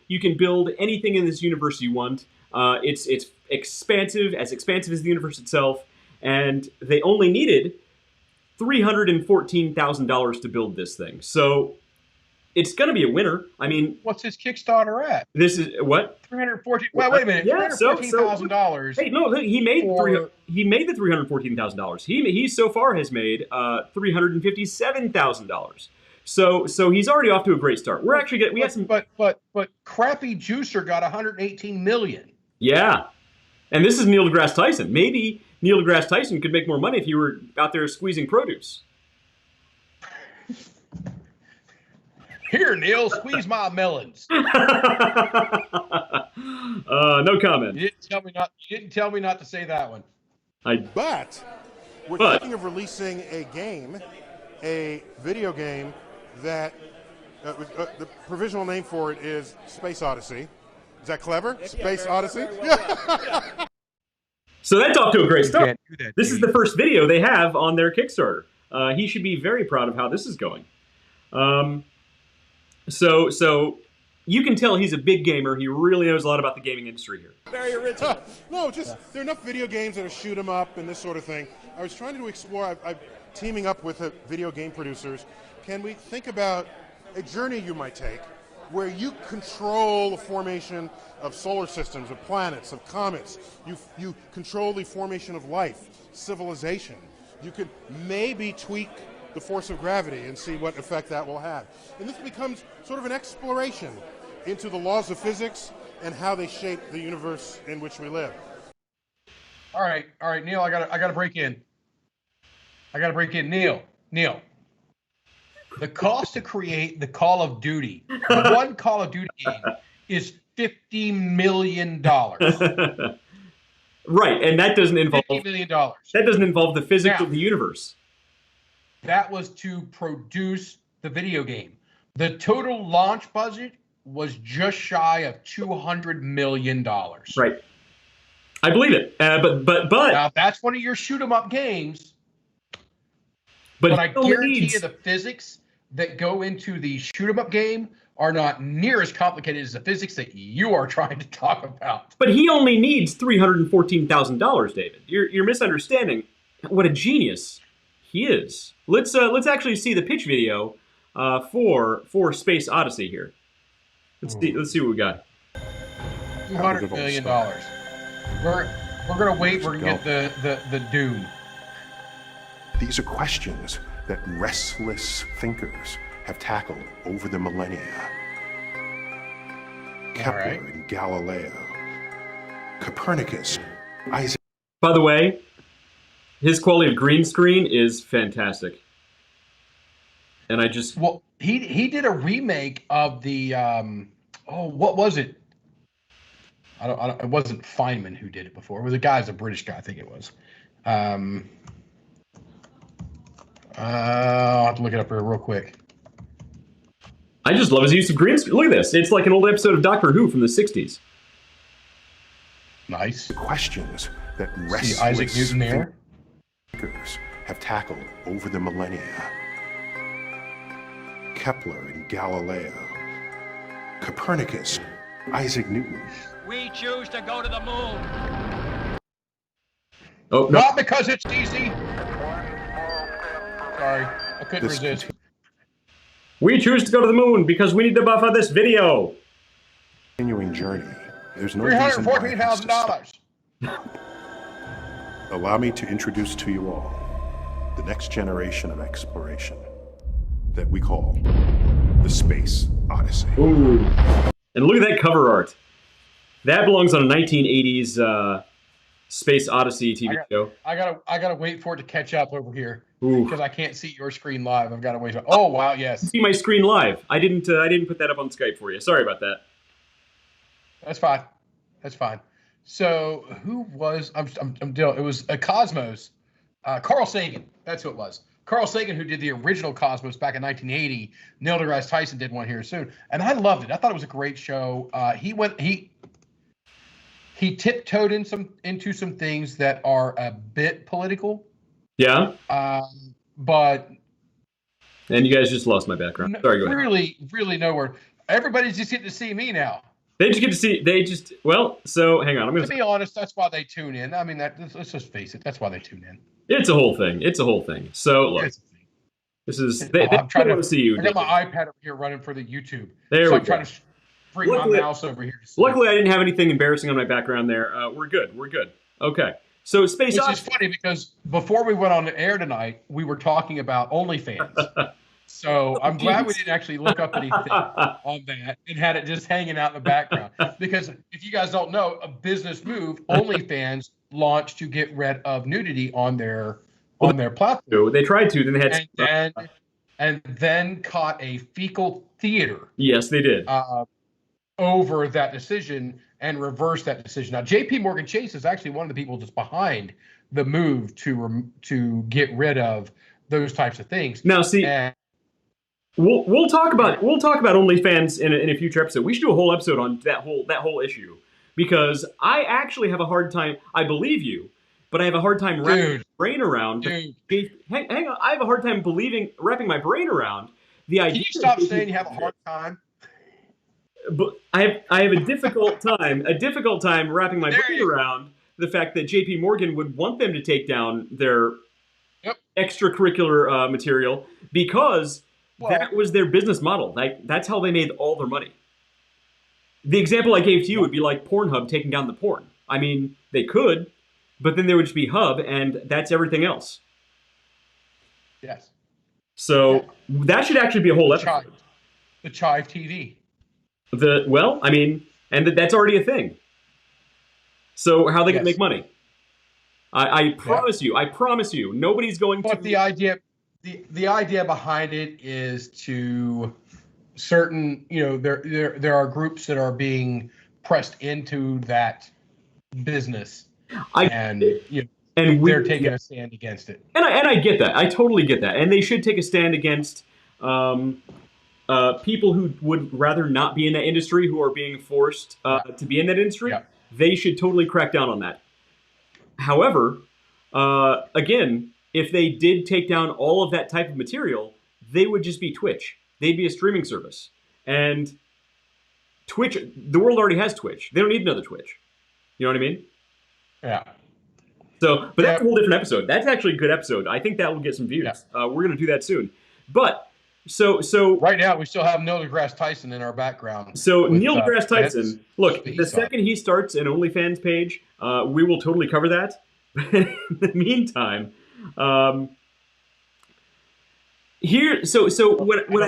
anything in this universe you want. It's expansive as the universe itself. And they only needed $314,000 to build this thing. So it's going to be a winner. I mean, what's his Kickstarter at? This is what? 314. Well, wait a minute. Yeah, $314,000. Hey, no, he made the $314,000. He so far has made $357,000. So he's already off to a great start. We're actually getting, we had some, but crappy juicer got 118 million. yeah. And this is Neil deGrasse Tyson. Maybe Neil deGrasse Tyson could make more money if he were out there squeezing produce. Here, Neil, squeeze my melons. No comment. You didn't tell me not to say that one. But we're thinking of releasing a video game that the provisional name for it is Space Odyssey. Is that clever? Space Odyssey? So that's off to a great start. That, this is the first video they have on their Kickstarter. He should be very proud of how this is going. So you can tell he's a big gamer. He really knows a lot about the gaming industry here. Very original. No, just there are enough video games that are shoot 'em up and this sort of thing. I was trying to explore. I'm teaming up with video game producers. Can we think about a journey you might take where you control the formation of solar systems, of planets, of comets. You control the formation of life, civilization. You could maybe tweak the force of gravity and see what effect that will have. And this becomes sort of an exploration into the laws of physics and how they shape the universe in which we live. All right, Neil, I gotta break in. Neil. The cost to create the Call of Duty, one Call of Duty game, is $50 million. Right, and that doesn't involve $50 million. That doesn't involve the physics of the universe. That was to produce the video game. The total launch budget was just shy of $200 million. Right. I believe it. But now, if that's one of your shoot 'em up games, but I guarantee you the physics that go into the shoot 'em up game are not near as complicated as the physics that you are trying to talk about. But he only needs $314,000, David. You're misunderstanding what a genius he is. Let's actually see the pitch video for Space Odyssey here. Let's see what we got. $200 million. We're gonna wait. We're gonna get the Doom. These are questions that restless thinkers have tackled over the millennia. Kepler and Galileo, Copernicus, Isaac. By the way, his quality of green screen is fantastic. And he did a remake of the what was it? I don't. It wasn't Feynman who did it before. It was a guy, a British guy, I think it was. I'll have to look it up here real quick. I just love his use of green screen. Look at this. It's like an old episode of Doctor Who from the 60s. Nice. The questions that restless Isaac Newton there thinkers have tackled over the millennia. Kepler and Galileo, Copernicus, Isaac Newton. We choose to go to the moon. Oh, no. Not because it's easy. Sorry, I couldn't resist. We choose to go to the moon because we need to buffer this video. Continuing journey. There's no $314,000. Allow me to introduce to you all the next generation of exploration that we call the Space Odyssey. Ooh. And look at that cover art. That belongs on a 1980s Space Odyssey TV show. I gotta wait for it to catch up over here Ooh. because I can't see your screen live. I've got to wait. Oh wow, yes. See my screen live. I didn't put that up on Skype for you. Sorry about that. That's fine. That's fine. So who was I'm dealing? It was Cosmos. Carl Sagan. That's who it was. Carl Sagan, who did the original Cosmos back in 1980. Neil deGrasse Tyson did one here soon, and I loved it. I thought it was a great show. He tiptoed into some things that are a bit political. Yeah. But. And you guys just lost my background. Sorry, go ahead. Really nowhere. Everybody's just getting to see me now. They just get to see. So hang on. I'm going to be honest. That's why they tune in. I mean, let's just face it. That's why they tune in. It's a whole thing. So look, this is. I'm trying to see you. I got my iPad over here running for the YouTube. I'm trying to bring my mouse over here. Luckily, I didn't have anything embarrassing on my background there. We're good. Okay. So Space Odyssey. Which is funny because before we went on the air tonight, we were talking about OnlyFans. So I'm glad we didn't actually look up anything on that and had it just hanging out in the background. Because if you guys don't know, a business move, OnlyFans launched to get rid of nudity on their platform. They tried to, then they had and then caught a fecal theater. Yes, they did. Over that decision and reversed that decision. Now, J.P. Morgan Chase is actually one of the people just behind the move to get rid of those types of things. Now, see, we'll talk about OnlyFans in a future episode. We should do a whole episode on that whole issue, because I actually have a hard time. I believe you, but I have a hard time wrapping my brain around. Hang on, I have a hard time wrapping my brain around the idea. Can you stop saying you have a hard time? But I have a difficult time wrapping my brain around the fact that J.P. Morgan would want them to take down their extracurricular material, because that was their business model. That's how they made all their money. The example I gave to you would be like Pornhub taking down the porn. I mean, they could, but then there would just be Hub, and that's everything else. Yes. So that should actually be a whole episode. The Chive TV. That's already a thing. So how are they going to make money? I promise you, nobody's going to. But the idea behind it is to certain, there are groups that are being pressed into that business, and they're taking a stand against it. And I get that. I totally get that. And they should take a stand against people who would rather not be in that industry, who are being forced to be in that industry. Yeah. They should totally crack down on that. However, again, if they did take down all of that type of material, they would just be Twitch. They'd be a streaming service. And Twitch, the world already has Twitch. They don't need another Twitch. You know what I mean? Yeah. So, but that's a whole different episode. That's actually a good episode. I think that will get some views. Yeah. We're going to do that soon. But so right now we still have Neil deGrasse Tyson in our background. So Neil deGrasse Tyson, look, the second he starts an OnlyFans page, we will totally cover that. In the meantime, when I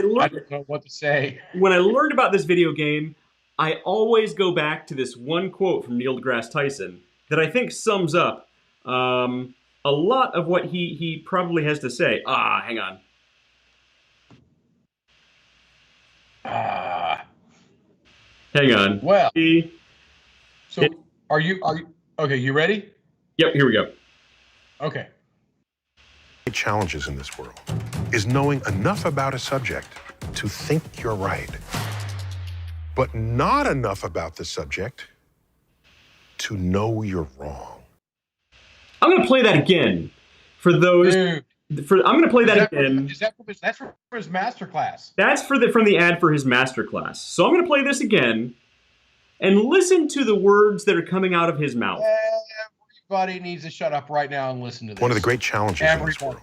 learned, I don't know what to say. When I learned about this video game, I always go back to this one quote from Neil deGrasse Tyson that I think sums up a lot of what he probably has to say. Hang on. Hang on. Well, are you okay? You ready? Yep. Here we go. Okay. Challenges in this world is knowing enough about a subject to think you're right, but not enough about the subject to know you're wrong. I'm going to play that again for those. I'm going to play that again. That's for his masterclass. That's from the ad for his masterclass. So I'm going to play this again and listen to the words that are coming out of his mouth. Everybody needs to shut up right now and listen to this. One of the great challenges in this world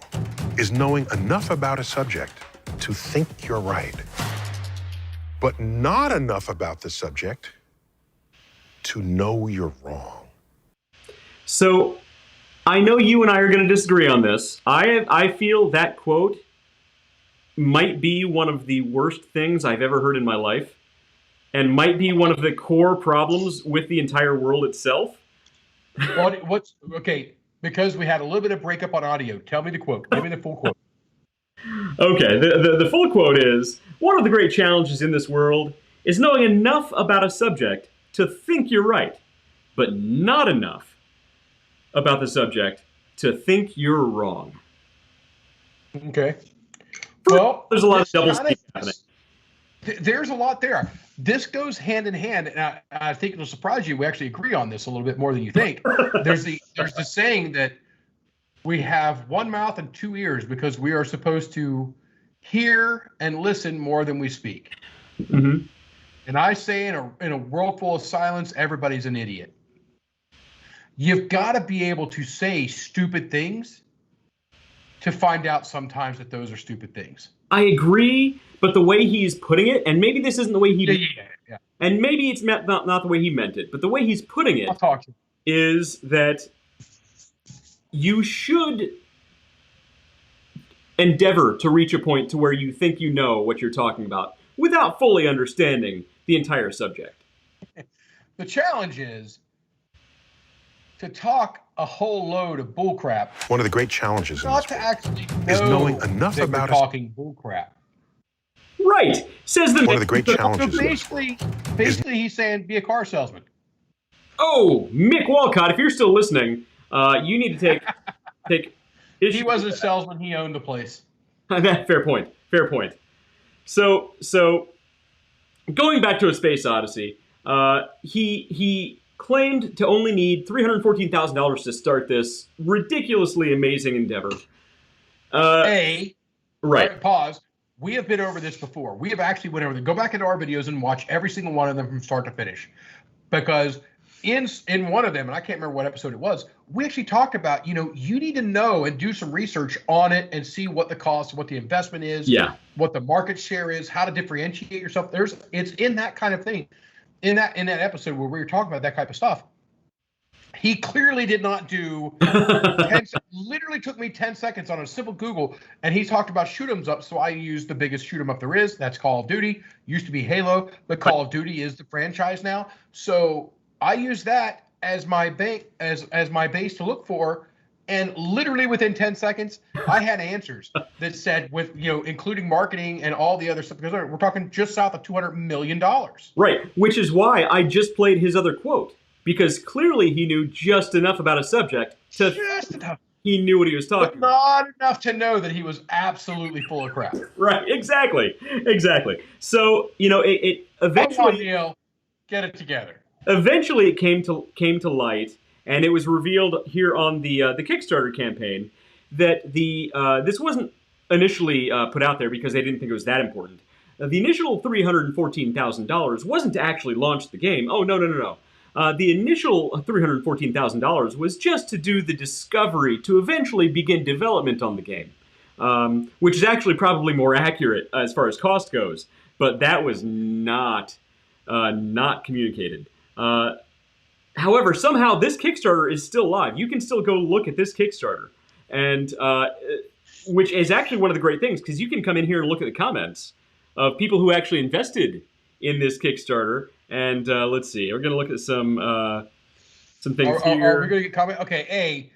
is knowing enough about a subject to think you're right, but not enough about the subject to know you're wrong. So I know you and I are going to disagree on this. I feel that quote might be one of the worst things I've ever heard in my life, and might be one of the core problems with the entire world itself. What's okay? Because we had a little bit of breakup on audio. Tell me the quote. Give me the full quote. Okay, the full quote is, one of the great challenges in this world is knowing enough about a subject to think you're right, but not enough about the subject to think you're wrong. Okay. Well, there's a lot of double speak happening. There's a lot there. This goes hand in hand, and I think it'll surprise you. We actually agree on this a little bit more than you think. There's the saying that we have one mouth and two ears because we are supposed to hear and listen more than we speak. Mm-hmm. And I say in a world full of silence, everybody's an idiot. You've got to be able to say stupid things to find out sometimes that those are stupid things. I agree, but the way he's putting it, and maybe this isn't the way he meant it, and maybe it's not the way he meant it, but the way he's putting it is that you should, endeavor to reach a point to where you think you know what you're talking about without fully understanding the entire subject. The challenge is to talk a whole load of bullcrap. One of the great challenges in Not this to world actually is know knowing enough that about you're talking bullcrap. Right, says the One of the great So challenges. basically, he's saying be a car salesman. Oh, Mick Walcott, if you're still listening, you need to take issue. He wasn't a salesman; he owned the place. Fair point. Fair point. So going back to A Space Odyssey, he claimed to only need $314,000 to start this ridiculously amazing endeavor. Right. Pause. We have been over this before. We have actually went over this. Go back into our videos and watch every single one of them from start to finish, because in one of them, and I can't remember what episode it was, we actually talked about, you need to know and do some research on it and see what the cost, what the investment is, what the market share is, how to differentiate yourself. It's in that kind of thing, in that episode where we were talking about that type of stuff. He clearly did not do. Literally took me 10 seconds on a simple Google, and he talked about shoot 'ems up. So I used the biggest shoot 'em up there is. That's Call of Duty. Used to be Halo, but Call of Duty is the franchise now. So I use that as my base to look for, and literally within 10 seconds, I had answers that said, with including marketing and all the other stuff, because we're talking just south of $200 million. Right, which is why I just played his other quote, because clearly he knew just enough about a subject to just enough. He knew what he was talking about. Not enough to know that he was absolutely full of crap. Right, exactly. So it eventually. Come on, Neil, get it together. Eventually, it came to light, and it was revealed here on the Kickstarter campaign that this wasn't initially put out there because they didn't think it was that important. The initial $314,000 wasn't to actually launch the game. Oh, no. The initial $314,000 was just to do the discovery to eventually begin development on the game, which is actually probably more accurate as far as cost goes. But that was not communicated. However, somehow this Kickstarter is still live. You can still go look at this Kickstarter, and which is actually one of the great things, because you can come in here and look at the comments of people who actually invested in this Kickstarter. And let's see, we're going to look at some things here. Are we going to get comment? Okay,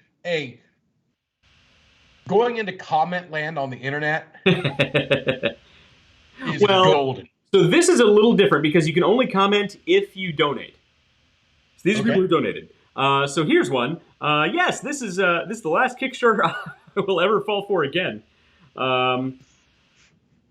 going into comment land on the internet is golden. So this is a little different because you can only comment if you donate. So these are people who donated. So here's one. Yes, this is the last Kickstarter I will ever fall for again.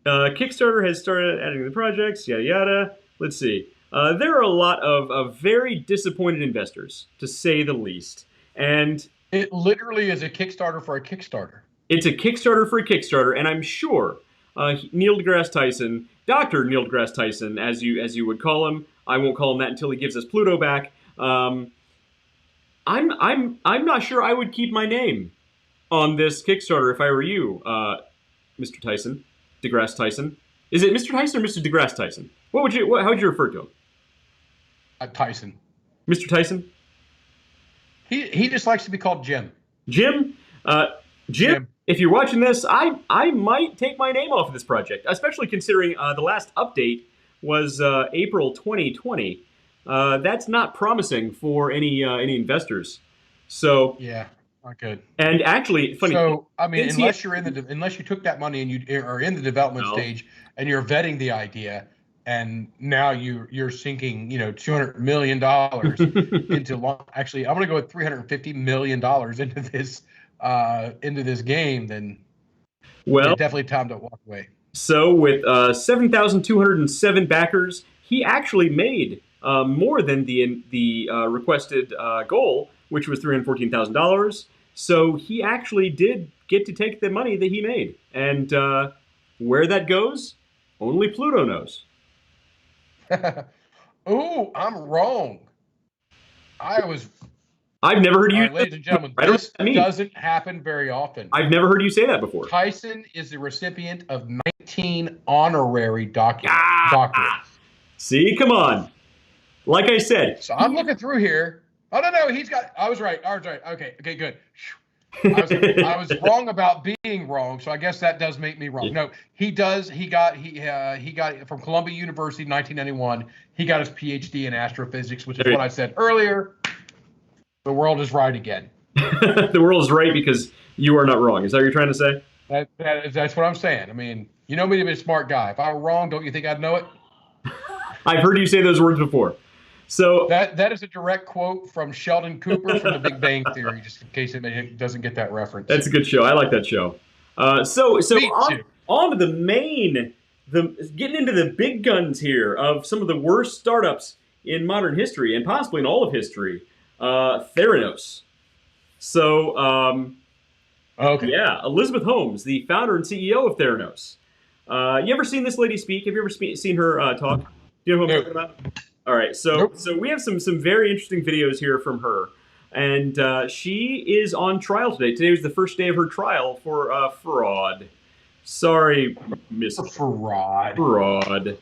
Kickstarter has started adding to the projects, yada yada. Let's see. There are a lot of very disappointed investors, to say the least. And it literally is a Kickstarter for a Kickstarter. It's a Kickstarter for a Kickstarter, and I'm sure Neil deGrasse Tyson, Dr. Neil deGrasse Tyson, as you would call him. I won't call him that until he gives us Pluto back. I'm not sure I would keep my name on this Kickstarter if I were you, Mr. Tyson, deGrasse Tyson. Is it Mr. Tyson or Mr. deGrasse Tyson? How would you refer to him? Tyson. Mr. Tyson? He just likes to be called Jim. Jim? Jim, if you're watching this, I might take my name off of this project, especially considering the last update was April 2020. That's not promising for any investors. So yeah, not good. And actually, funny. So I mean, unless you took that money and you are in the development stage and you're vetting the idea, and now you're sinking $200 million into actually I'm going to go with $350 million into this game, then definitely time to walk away. So with 7,207 backers, he actually made more than the requested goal, which was $314,000. So he actually did get to take the money that he made, and where that goes, only Pluto knows. Ooh, I'm wrong. I've never heard you. Ladies and gentlemen, this doesn't happen very often. I've never heard you say that before. Tyson is the recipient of 19 honorary doctorates. See, come on. Like I said. So I'm looking through here. Oh, no, I was right. Okay, good. I was wrong about being wrong, so I guess that does make me wrong. No, he does. He got from Columbia University in 1991. He got his PhD in astrophysics, which is what I said earlier. The world is right again. The world is right because you are not wrong. Is that what you're trying to say? That's what I'm saying. I mean, you know me to be a smart guy. If I were wrong, don't you think I'd know it? I've heard you say those words before. So that is a direct quote from Sheldon Cooper from The Big Bang Theory, just in case anybody doesn't get that reference. That's a good show. I like that show. So on to getting into the big guns here of some of the worst startups in modern history and possibly in all of history. Theranos. So, okay. Yeah, Elizabeth Holmes, the founder and CEO of Theranos. You ever seen this lady speak? Have you ever seen her talk? Do you know who I'm talking about? All right, so we have some very interesting videos here from her, and she is on trial today. Today was the first day of her trial for fraud. Sorry, Miss Fraud. Fraud.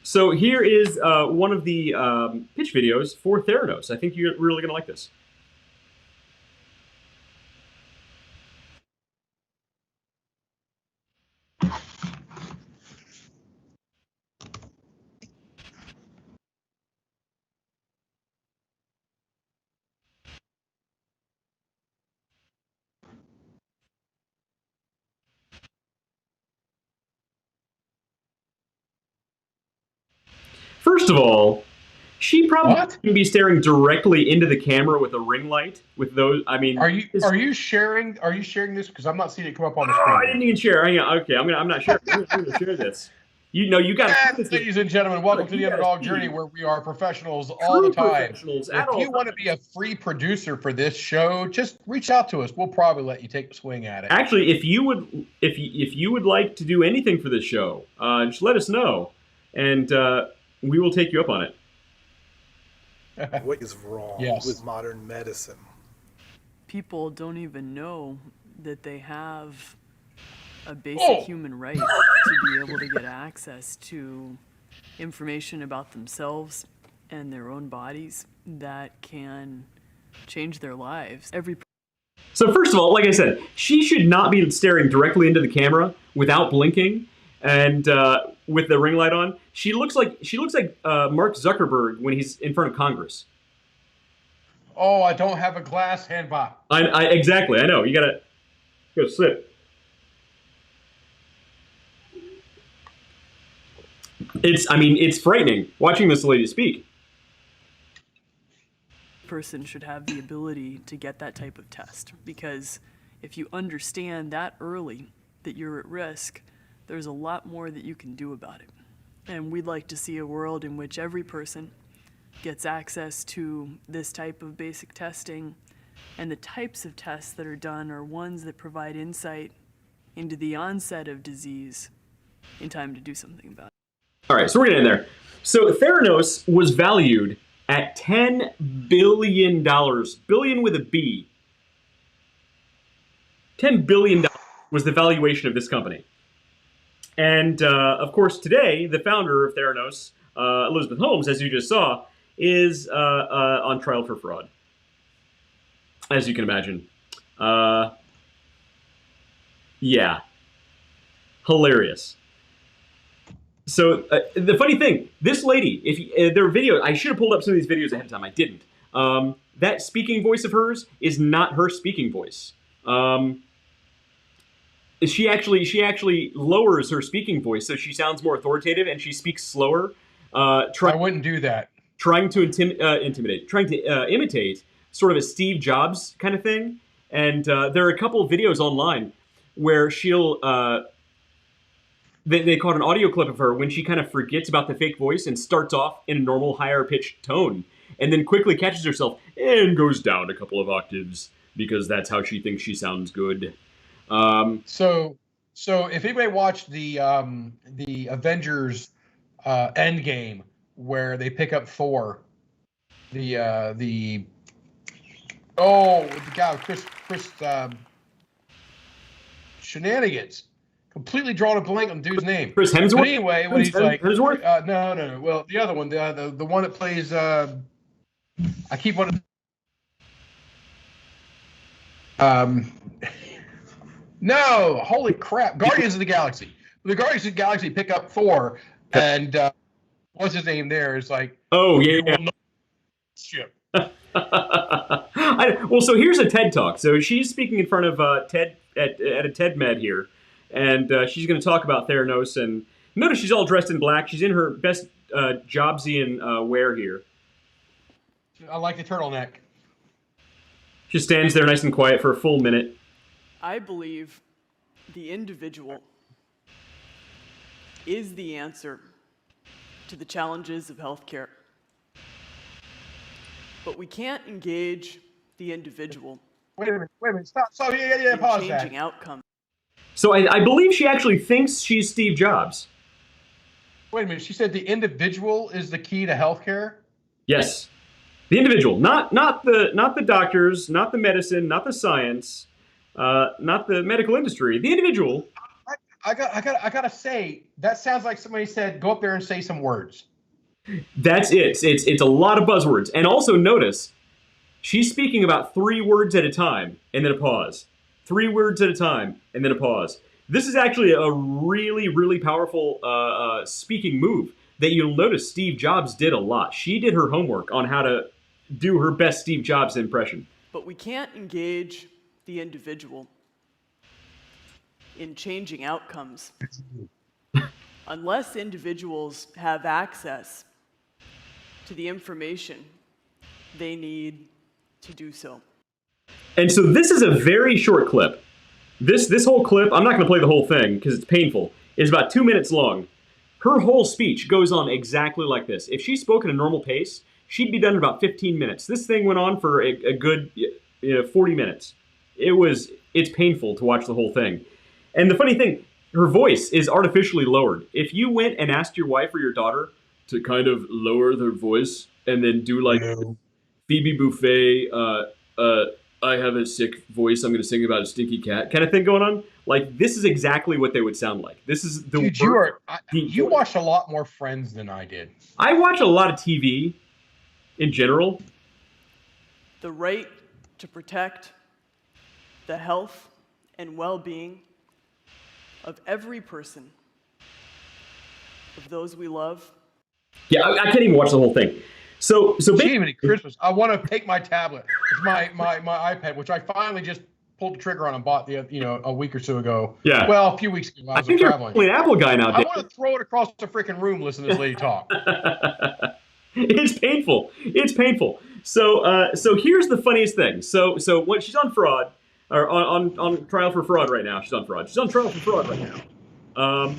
So here is one of the pitch videos for Theranos. I think you're really going to like this. First of all, she probably can be staring directly into the camera with a ring light. With those, I mean, are you sharing this? Because I'm not seeing it come up on the screen. I didn't even share. Hang on. Okay, I'm not sharing. I'm going to share this. You got to. Ladies and gentlemen, welcome to the Underdog Journey, where we are professionals all the time. If you want to be a free producer for this show, just reach out to us. We'll probably let you take a swing at it. Actually, if you would like to do anything for this show, just let us know, and we will take you up on it. What is wrong with modern medicine? People don't even know that they have a basic human right to be able to get access to information about themselves and their own bodies that can change their lives. So first of all, like I said, she should not be staring directly into the camera without blinking and with the ring light on. She looks like Mark Zuckerberg when he's in front of Congress. Oh, I don't have a glass handbot. I exactly. I know. You gotta go sit. It's frightening watching this lady speak. Person should have the ability to get that type of test, because if you understand that early that you're at risk, there's a lot more that you can do about it. And we'd like to see a world in which every person gets access to this type of basic testing, and the types of tests that are done are ones that provide insight into the onset of disease in time to do something about it. All right, so we're getting in there. So Theranos was valued at $10 billion, billion with a B. $10 billion was the valuation of this company. And, of course, today, the founder of Theranos, Elizabeth Holmes, as you just saw, is on trial for fraud, as you can imagine. Yeah. Hilarious. So the funny thing, this lady, their video, I should have pulled up some of these videos ahead of time. I didn't. That speaking voice of hers is not her speaking voice. She actually lowers her speaking voice so she sounds more authoritative and she speaks slower. I wouldn't do that. Trying to imitate sort of a Steve Jobs kind of thing. And there are a couple of videos online where she'll they caught an audio clip of her when she kind of forgets about the fake voice and starts off in a normal higher pitched tone and then quickly catches herself and goes down a couple of octaves because that's how she thinks she sounds good. So if anybody watched the Avengers Endgame, where they pick up Thor, the guy Chris Shenanigans, completely drawn a blank on the dude's name. Chris Hemsworth. But anyway, when he's like, Hemsworth? No. Well, the other one, the one that plays, I keep wanting. No, holy crap! Guardians of the Galaxy. The Guardians of the Galaxy pick up Thor, and what's his name? There is like, oh yeah. Ship. Well, so here's a TED Talk. So she's speaking in front of TED at a TED Med here, and she's going to talk about Theranos. And notice she's all dressed in black. She's in her best Jobsian wear here. I like the turtleneck. She stands there nice and quiet for a full minute. I believe the individual is the answer to the challenges of healthcare. But we can't engage the individual. Wait a minute, stop. So yeah, pause that. Changing outcomes. So I believe she actually thinks she's Steve Jobs. Wait a minute, she said the individual is the key to healthcare? Yes. The individual, not the doctors, not the medicine, not the science, not the medical industry. The individual. I gotta say, that sounds like somebody said, go up there and say some words. That's it. It's a lot of buzzwords. And also notice, she's speaking about 3 words at a time and then a pause. 3 words at a time and then a pause. This is actually a really, really powerful speaking move that you'll notice Steve Jobs did a lot. She did her homework on how to do her best Steve Jobs impression. But we can't engage the individual in changing outcomes unless individuals have access to the information they need to do so. And so this is a very short clip. This whole clip, I'm not going to play the whole thing because it's painful, is about 2 minutes long. Her whole speech goes on exactly like this. If she spoke at a normal pace, she'd be done in about 15 minutes. This thing went on for a good 40 minutes. It's painful to watch the whole thing. And the funny thing, her voice is artificially lowered. If you went and asked your wife or your daughter to kind of lower their voice and then do like Phoebe Buffet, I have a sick voice, I'm going to sing about a stinky cat kind of thing going on, like this is exactly what they would sound like. This is the Dude, you watched a lot more Friends than I did. I watch a lot of TV in general. The right to protect the health and well-being of every person, of those we love. Yeah, I can't even watch the whole thing. So basically, Christmas. I want to take my tablet. It's my iPad, which I finally just pulled the trigger on and bought a week or so ago. Yeah. Well, a few weeks ago. I think traveling. You're an Apple guy now, Dave. I want to throw it across the freaking room. Listen to this lady talk. It's painful. It's painful. So here's the funniest thing. So when she's on fraud, or on trial for fraud right now. She's on fraud. She's on trial for fraud right now.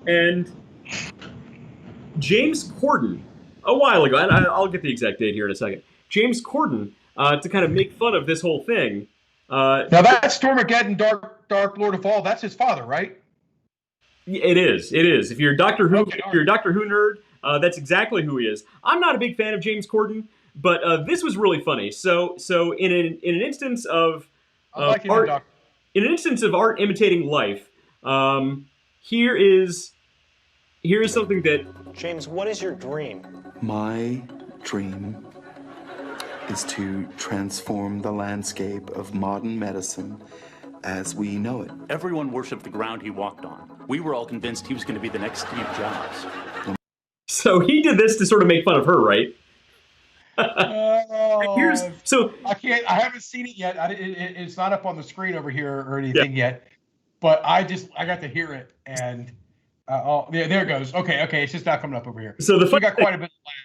And James Corden, a while ago, and I'll get the exact date here in a second. James Corden, to kind of make fun of this whole thing. Now that's Stormageddon, Dark Lord of All. That's his father, right? It is. If you're a Doctor Who, if you're a Doctor Who nerd, that's exactly who he is. I'm not a big fan of James Corden, but this was really funny. So in an instance of art, in an instance of art imitating life, here is something that. James, what is your dream? My dream is to transform the landscape of modern medicine as we know it. Everyone worshipped the ground he walked on. We were all convinced he was going to be the next Steve Jobs. So he did this to sort of make fun of her, right? I haven't seen it yet. It's not up on the screen over here or anything yet. But I got to hear it, and there it goes. Okay, it's just not coming up over here. So we got quite a bit of lag.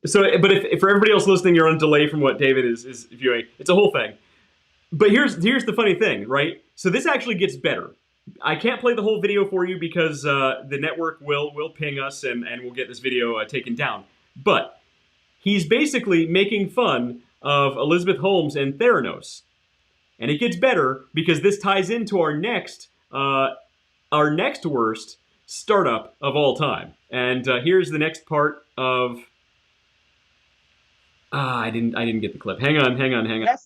So, but if for everybody else listening, you're on delay from what David is viewing. It's a whole thing. But here's the funny thing, right? So this actually gets better. I can't play the whole video for you because the network will ping us and we'll get this video taken down. But he's basically making fun of Elizabeth Holmes and Theranos. And it gets better because this ties into our next worst startup of all time. And here's the next part of. I didn't get the clip. Hang on. That's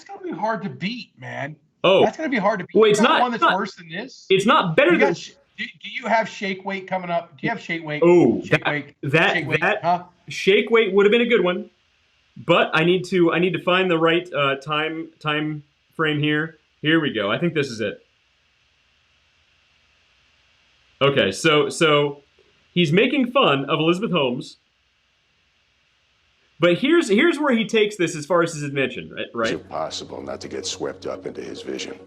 gonna be hard to beat, man. Oh, that's gonna be hard to beat. Well, it's not one that's worse than this. It's not better than. Do you have shake weight coming up? Do you have shake weight? Oh, shake weight. Shake weight would have been a good one. But I need to find the right time frame here. Here we go. I think this is it. Okay, so he's making fun of Elizabeth Holmes. But here's where he takes this as far as his invention, right? Is it possible not to get swept up into his vision?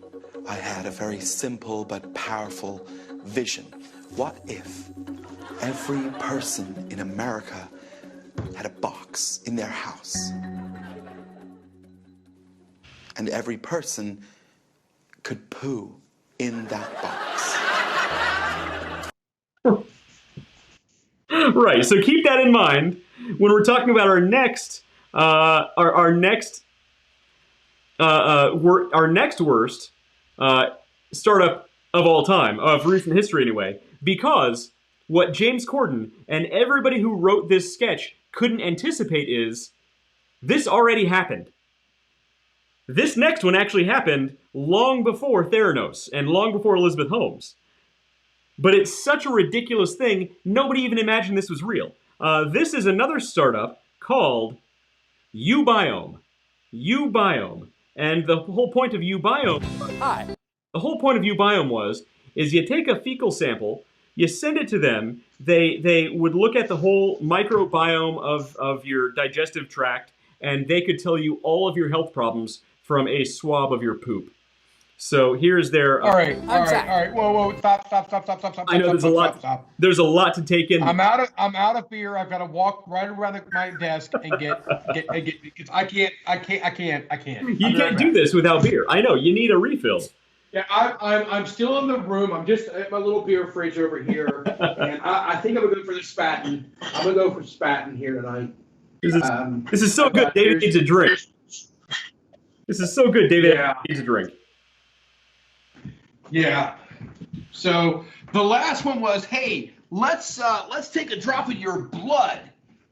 I had a very simple but powerful vision. What if every person in America had a box in their house? And every person could poo in that box. Right. So keep that in mind when we're talking about our next worst startup of all time, of recent history anyway, because what James Corden and everybody who wrote this sketch couldn't anticipate is this already happened. This next one actually happened long before Theranos and long before Elizabeth Holmes. But it's such a ridiculous thing, nobody even imagined this was real. This is another startup called uBiome. uBiome. And the whole point of uBiome... Hi. The whole point of uBiome is you take a fecal sample, you send it to them, they would look at the whole microbiome of your digestive tract, and they could tell you all of your health problems from a swab of your poop. So here's their... All right. Whoa, stop. I know there's a lot to take in. I'm out of beer. I've got to walk right around my desk and get because I can't. You can't do this without beer. I know, you need a refill. Yeah, I'm still in the room. I'm just at my little beer fridge over here, and I think I'm gonna go for the Spaten. I'm gonna go for Spaten here tonight. This is so good. David needs a drink. This is so good. David needs a drink. Yeah. So the last one was, hey, let's take a drop of your blood,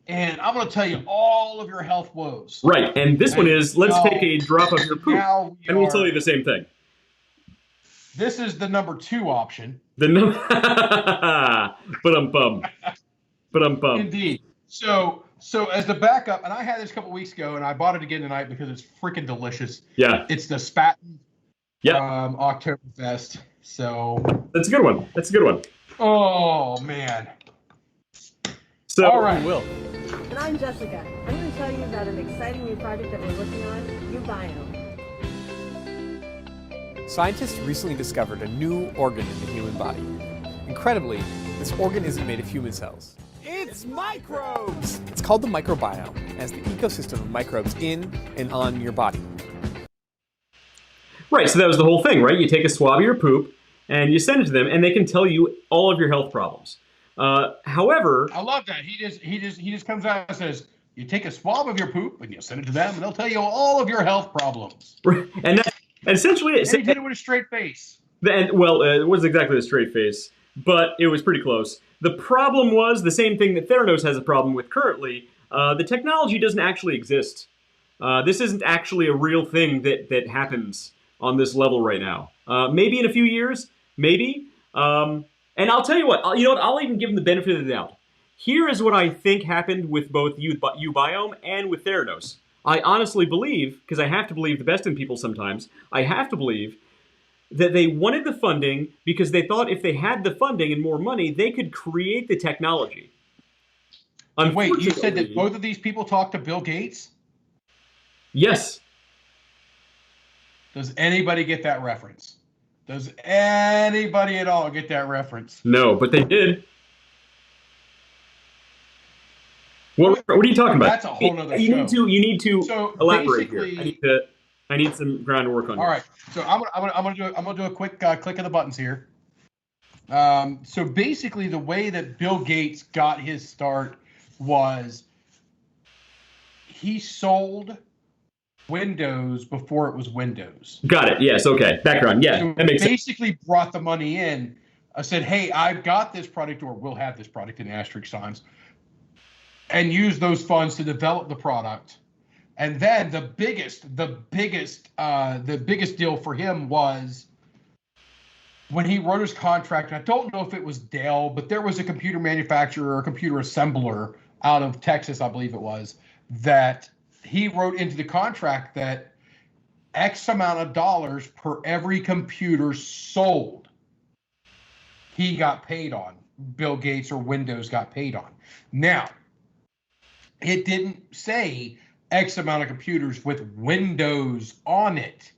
and I'm going to tell you all of your health woes. Right, and this one is, let's take a drop of your poop, and we'll tell you the same thing. This is the number 2 option. The number, But-um-bum. Indeed. So as the backup, and I had this a couple weeks ago, and I bought it again tonight because it's freaking delicious. Yeah. It's the Spaten. Yeah. Oktoberfest. So that's a good one. Oh man. So all right. Will. And I'm Jessica. I'm going to tell you about an exciting new project that we're working on, uBiome. Scientists recently discovered a new organ in the human body. Incredibly, this organ isn't made of human cells. It's microbes! It's called the microbiome, as the ecosystem of microbes in and on your body. Right, so that was the whole thing, right? You take a swab of your poop, and you send it to them, and they can tell you all of your health problems. However... I love that. He just comes out and says, you take a swab of your poop, and you send it to them, and they'll tell you all of your health problems. Right, and that's essentially it. And he did it with a straight face. It wasn't exactly a straight face, but it was pretty close. The problem was the same thing that Theranos has a problem with currently. The technology doesn't actually exist. This isn't actually a real thing that happens on this level right now. Maybe in a few years, maybe. And I'll tell you what, I'll even give them the benefit of the doubt. Here is what I think happened with both uBiome and with Theranos. I honestly believe, because I have to believe the best in people sometimes, I have to believe that they wanted the funding because they thought if they had the funding and more money, they could create the technology. Wait, you said that both of these people talked to Bill Gates? Yes. Does anybody get that reference? Does anybody at all get that reference? No, but they did. What are you talking about? That's a whole other show. You need to elaborate here. Basically, I need some groundwork on. All right, so I'm gonna do a quick click of the buttons here. So basically, the way that Bill Gates got his start was he sold Windows before it was Windows. Got it. Yes. Okay. Background. Yeah. So that makes sense. Basically, brought the money in. I said, "Hey, I've got this product, or we'll have this product in asterisk signs," and use those funds to develop the product. And then the biggest deal for him was when he wrote his contract. I don't know if it was Dell, but there was a computer manufacturer or a computer assembler out of Texas, I believe it was, that he wrote into the contract that X amount of dollars per every computer sold, he got paid on. Bill Gates or Windows got paid on. Now, it didn't say X amount of computers with Windows on it.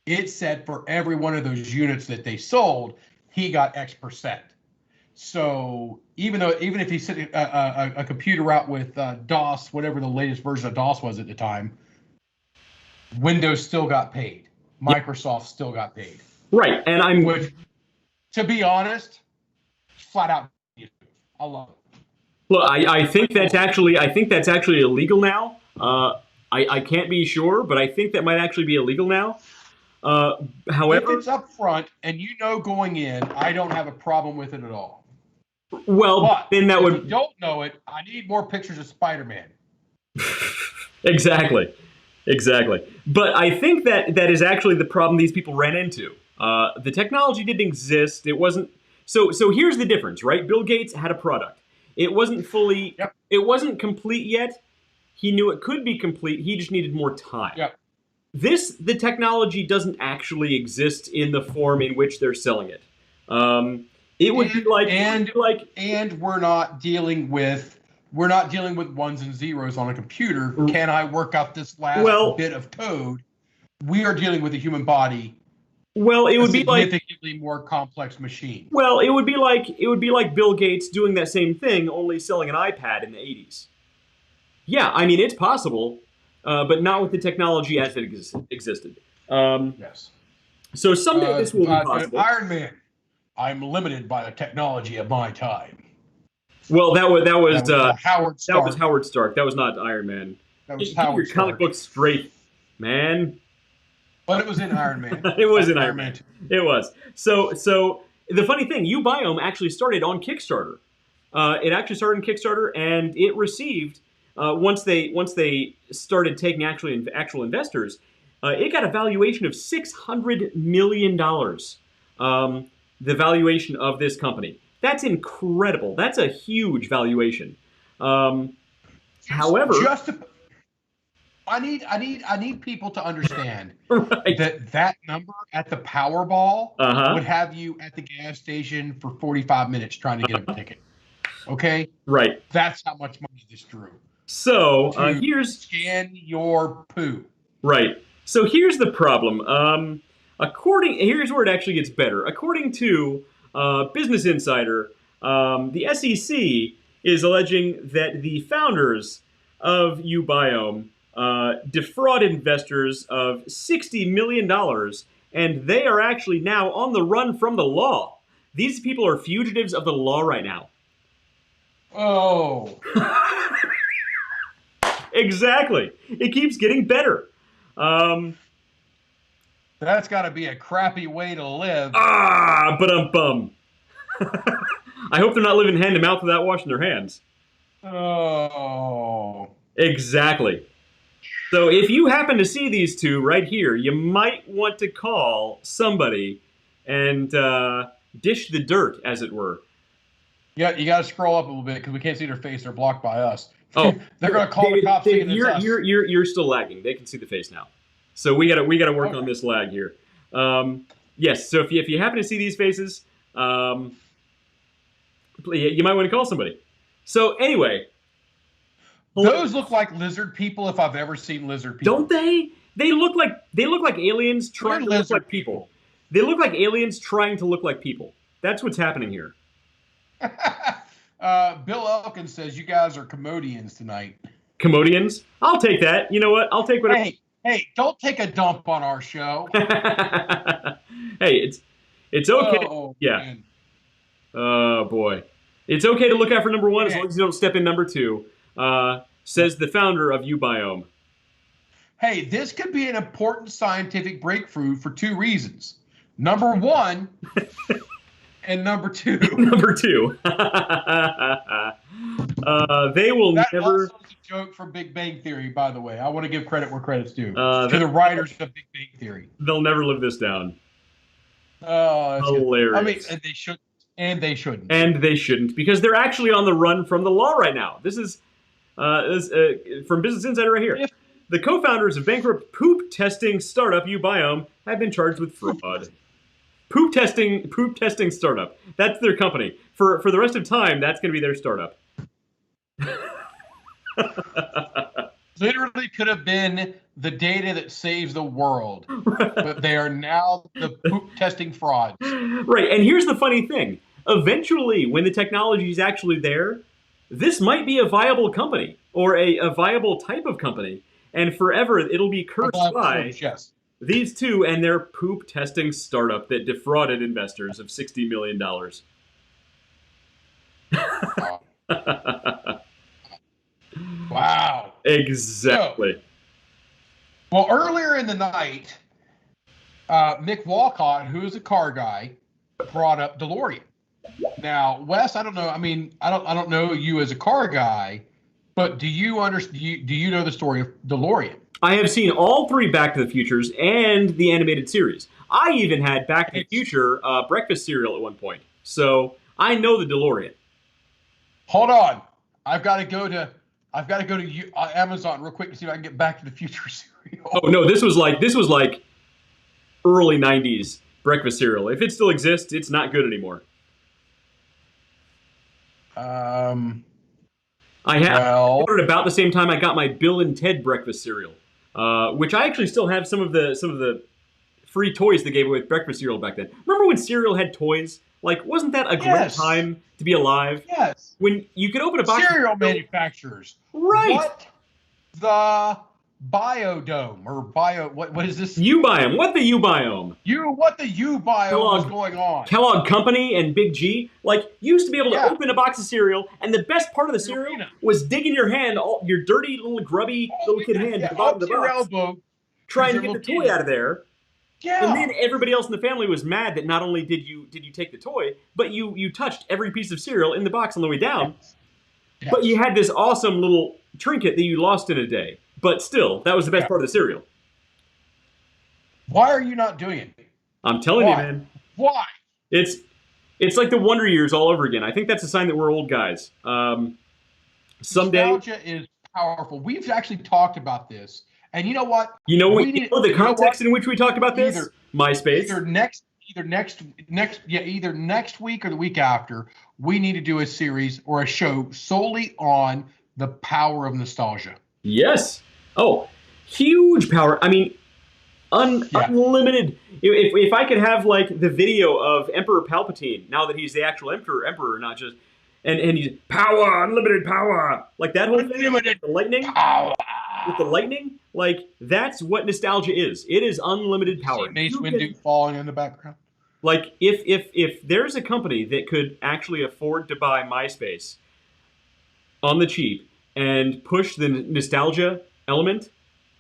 It said for every one of those units that they sold, he got X%. So even if he sent a computer out with DOS, whatever the latest version of DOS was at the time, Windows still got paid. Microsoft still got paid. Right, and Which, to be honest, flat out, I love it. Look, I think that's actually illegal now. I can't be sure, but I think that might actually be illegal now. However, if it's up front and you know going in, I don't have a problem with it at all. Well, but then that if would. you don't know it, I need more pictures of Spider-Man. Exactly. But I think that is actually the problem these people ran into. The technology didn't exist. It wasn't. So here's the difference, right? Bill Gates had a product. It wasn't fully. Yep. It wasn't complete yet. He knew it could be complete. He just needed more time. Yep. The technology doesn't actually exist in the form in which they're selling it. It would be like, and we're not dealing with ones and zeros on a computer. Can I work out this last bit of code? We are dealing with a human body. Well, it would be like significantly more complex machine. Well, it would be like Bill Gates doing that same thing, only selling an iPad in the 80s. Yeah, I mean, it's possible, but not with the technology as it existed. Yes. So someday this will be possible. Iron Man, I'm limited by the technology of my time. Well, that was Howard Stark. That was Howard Stark. That was not Iron Man. That was Get Howard your comic Stark. book straight, man. But it was in Iron Man. It was in Iron Man. It was. So the funny thing, Ubiome actually started on Kickstarter. It actually started on Kickstarter, and it received once they started taking actual investors, it got a valuation of $600 million. The valuation of this company. That's incredible. That's a huge valuation. However, I need people to understand right. that number at the Powerball would have you at the gas station for 45 minutes trying to get a ticket. Okay? Right. That's how much money this drew. So here's scan your poo. Right. So here's the problem. Here's where it actually gets better. According to Business Insider, the SEC is alleging that the founders of Ubiome defraud investors of $60 million, and they are actually now on the run from the law. These people are fugitives of the law right now. Oh. Exactly. It keeps getting better. That's got to be a crappy way to live. But I hope they're not living hand to mouth without washing their hands. Oh. Exactly. So if you happen to see these two right here, you might want to call somebody and dish the dirt, as it were. Yeah, you got to scroll up a little bit because we can't see their face. They're blocked by us. Oh, they're going to call the cops. You're still lagging. They can see the face now. So we gotta work on this lag here. Yes. So if you happen to see these faces, you might want to call somebody. So anyway, those look like lizard people if I've ever seen lizard people. Don't they? They look like aliens trying to look like people. They look like aliens trying to look like people. That's what's happening here. Bill Elkins says you guys are commodians tonight. Commodians? I'll take that. You know what? I'll take whatever. Hey, don't take a dump on our show. Hey, it's okay. Oh, yeah. Man. Oh boy. It's okay to look out for number one as long as you don't step in number two, says the founder of Ubiome. Hey, this could be an important scientific breakthrough for two reasons. Number one, and number two. Number two. They will never. Also is a joke from Big Bang Theory, by the way. I want to give credit where credit's due to the writers of Big Bang Theory. They'll never live this down. Oh, hilarious! I mean, and they should, and they shouldn't, and they shouldn't, because they're actually on the run from the law right now. This is from Business Insider right here. The co-founders of bankrupt poop testing startup uBiome have been charged with fraud. Poop testing startup. That's their company. For the rest of time, that's going to be their startup. Literally could have been the data that saves the world, but they are now the poop testing frauds. Right, and here's the funny thing. Eventually, when the technology is actually there, this might be a viable company or a viable type of company, and forever it'll be cursed by these two and their poop testing startup that defrauded investors of $60 million. Wow. Exactly. So, well, earlier in the night, Mick Walcott, who is a car guy, brought up DeLorean. Now, Wes, I don't know. I mean, I don't know you as a car guy, but do you understand? Do you know the story of DeLorean? I have seen all three Back to the Futures and the animated series. I even had Back to the Future breakfast cereal at one point, so I know the DeLorean. Hold on, I've got to go to Amazon real quick to see if I can get Back to the Future cereal. Oh no, this was like early '90s breakfast cereal. If it still exists, it's not good anymore. I ordered about the same time I got my Bill and Ted breakfast cereal, which I actually still have some of the free toys they gave away with breakfast cereal back then. Remember when cereal had toys? Like, wasn't that a great time to be alive? Yes. When you could open a box cereal manufacturers. Right. What the Biodome or bio? What is this? uBiome. What the uBiome? What the uBiome is going on? Kellogg Company and Big G. Like, you used to be able to open a box of cereal, and the best part of the cereal was digging your hand, your dirty little grubby little kid hand at the bottom of the box, elbow, trying to get the toy out of there. Yeah. And then everybody else in the family was mad that not only did you take the toy, but you touched every piece of cereal in the box on the way down. Yes. But you had this awesome little trinket that you lost in a day. But still, that was the best part of the cereal. Why are you not doing it? I'm telling you, man. Why? It's like the Wonder Years all over again. I think that's a sign that we're old guys. Someday, nostalgia is powerful. We've actually talked about this. And you know what? You know the context in which we talked about this? MySpace. Either next week or the week after, we need to do a series or a show solely on the power of nostalgia. Yes. Oh, huge power. I mean, unlimited. If I could have like the video of Emperor Palpatine, now that he's the actual emperor, not just and he's power, unlimited power, like that whole thing with the lightning. With the lightning, like that's what nostalgia is. It is unlimited power. Mace Windu falling in the background. Like if there's a company that could actually afford to buy MySpace on the cheap and push the nostalgia element,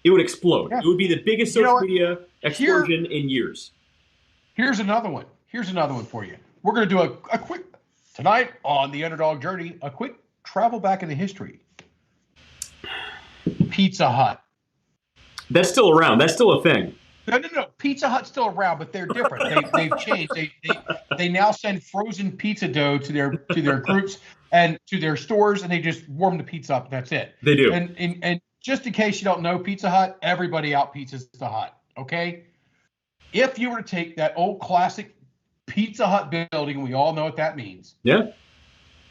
it would explode. Yeah. It would be the biggest social media explosion in years. Here's another one. Here's another one for you. We're going to do a quick tonight on the Underdog Journey. A quick travel back into history. Pizza Hut. That's still around. That's still a thing. No. Pizza Hut's still around, but they're different. They've changed. They now send frozen pizza dough to their groups and to their stores, and they just warm the pizza up. And that's it. They do. And just in case you don't know Pizza Hut, everybody out pizzas the Hut. Okay. If you were to take that old classic Pizza Hut building, we all know what that means. Yeah.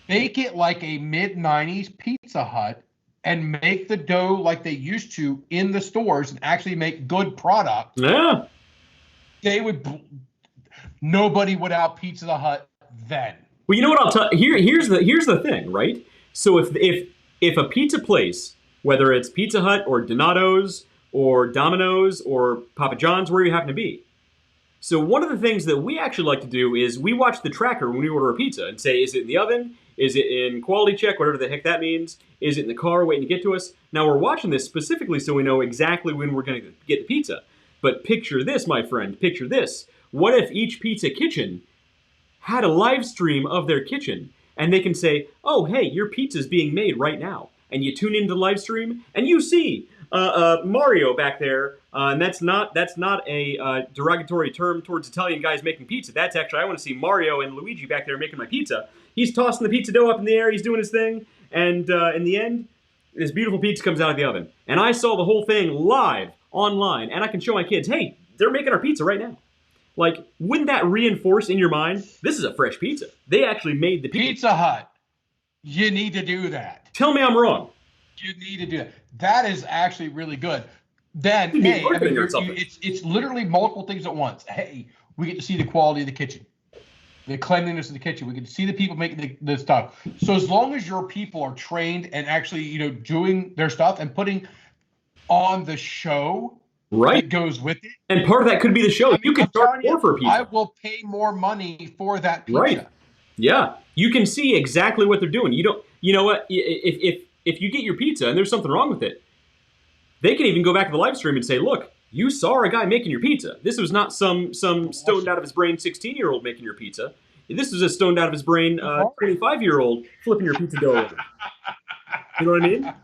Make it like a mid-90s Pizza Hut. And make the dough like they used to in the stores and actually make good product. Yeah. Nobody would out Pizza the Hut then. Well, you know what I'll tell you. Here's the thing, right? So if a pizza place, whether it's Pizza Hut or Donato's or Domino's or Papa John's, where you happen to be. So one of the things that we actually like to do is we watch the tracker when we order a pizza and say, is it in the oven? Is it in quality check, whatever the heck that means? Is it in the car waiting to get to us? Now, we're watching this specifically so we know exactly when we're going to get the pizza. But picture this, my friend. Picture this. What if each pizza kitchen had a live stream of their kitchen, and they can say, oh, hey, your pizza's being made right now. And you tune into the live stream, and you see Mario back there, and that's not a derogatory term towards Italian guys making pizza. That's actually, I want to see Mario and Luigi back there making my pizza. He's tossing the pizza dough up in the air. He's doing his thing. And in the end, this beautiful pizza comes out of the oven, and I saw the whole thing live online, and I can show my kids, hey, they're making our pizza right now. Like, wouldn't that reinforce in your mind, this is a fresh pizza? They actually made the pizza. Pizza Hut, you need to do that. Tell me I'm wrong. You need to do that. That is actually really good. Then, hey, I mean, it's literally multiple things at once. Hey, we get to see the quality of the kitchen, the cleanliness of the kitchen. We get to see the people making the stuff. So as long as your people are trained and actually, doing their stuff and putting on the show that goes with it. And part of that could be the show. You could charge more for a pizza. I will pay more money for that pizza. Right. Yeah. You can see exactly what they're doing. You know what? If you get your pizza and there's something wrong with it, they can even go back to the live stream and say, look, you saw a guy making your pizza. This was not some stoned out of his brain 16-year-old making your pizza. This was a stoned out of his brain 25-year-old flipping your pizza dough over. You know what I mean?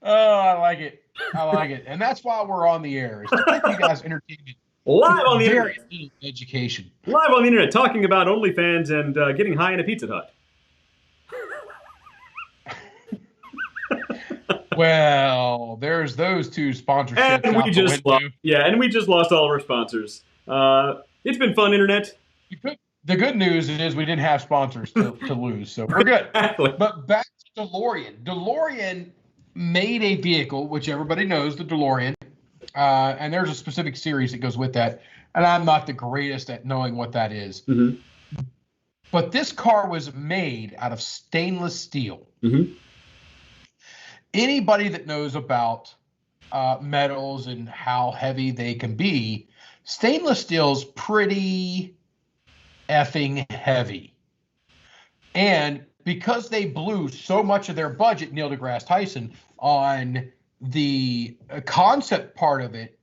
Oh, I like it. I like it. And that's why we're on the air, is to keep you guys entertained. Live on the internet. Education. Live on the internet, talking about OnlyFans and getting high in a Pizza Hut. Well, there's those two sponsorships and we just lost all of our sponsors. It's been fun, internet. The good news is we didn't have sponsors to lose, so we're good. Exactly. But back to DeLorean. DeLorean made a vehicle, which everybody knows, the DeLorean, and there's a specific series that goes with that, and I'm not the greatest at knowing what that is. Mm-hmm. But this car was made out of stainless steel. Mm-hmm. Anybody that knows about metals and how heavy they can be, stainless steel's pretty effing heavy. And because they blew so much of their budget, Neil deGrasse Tyson, on the concept part of it,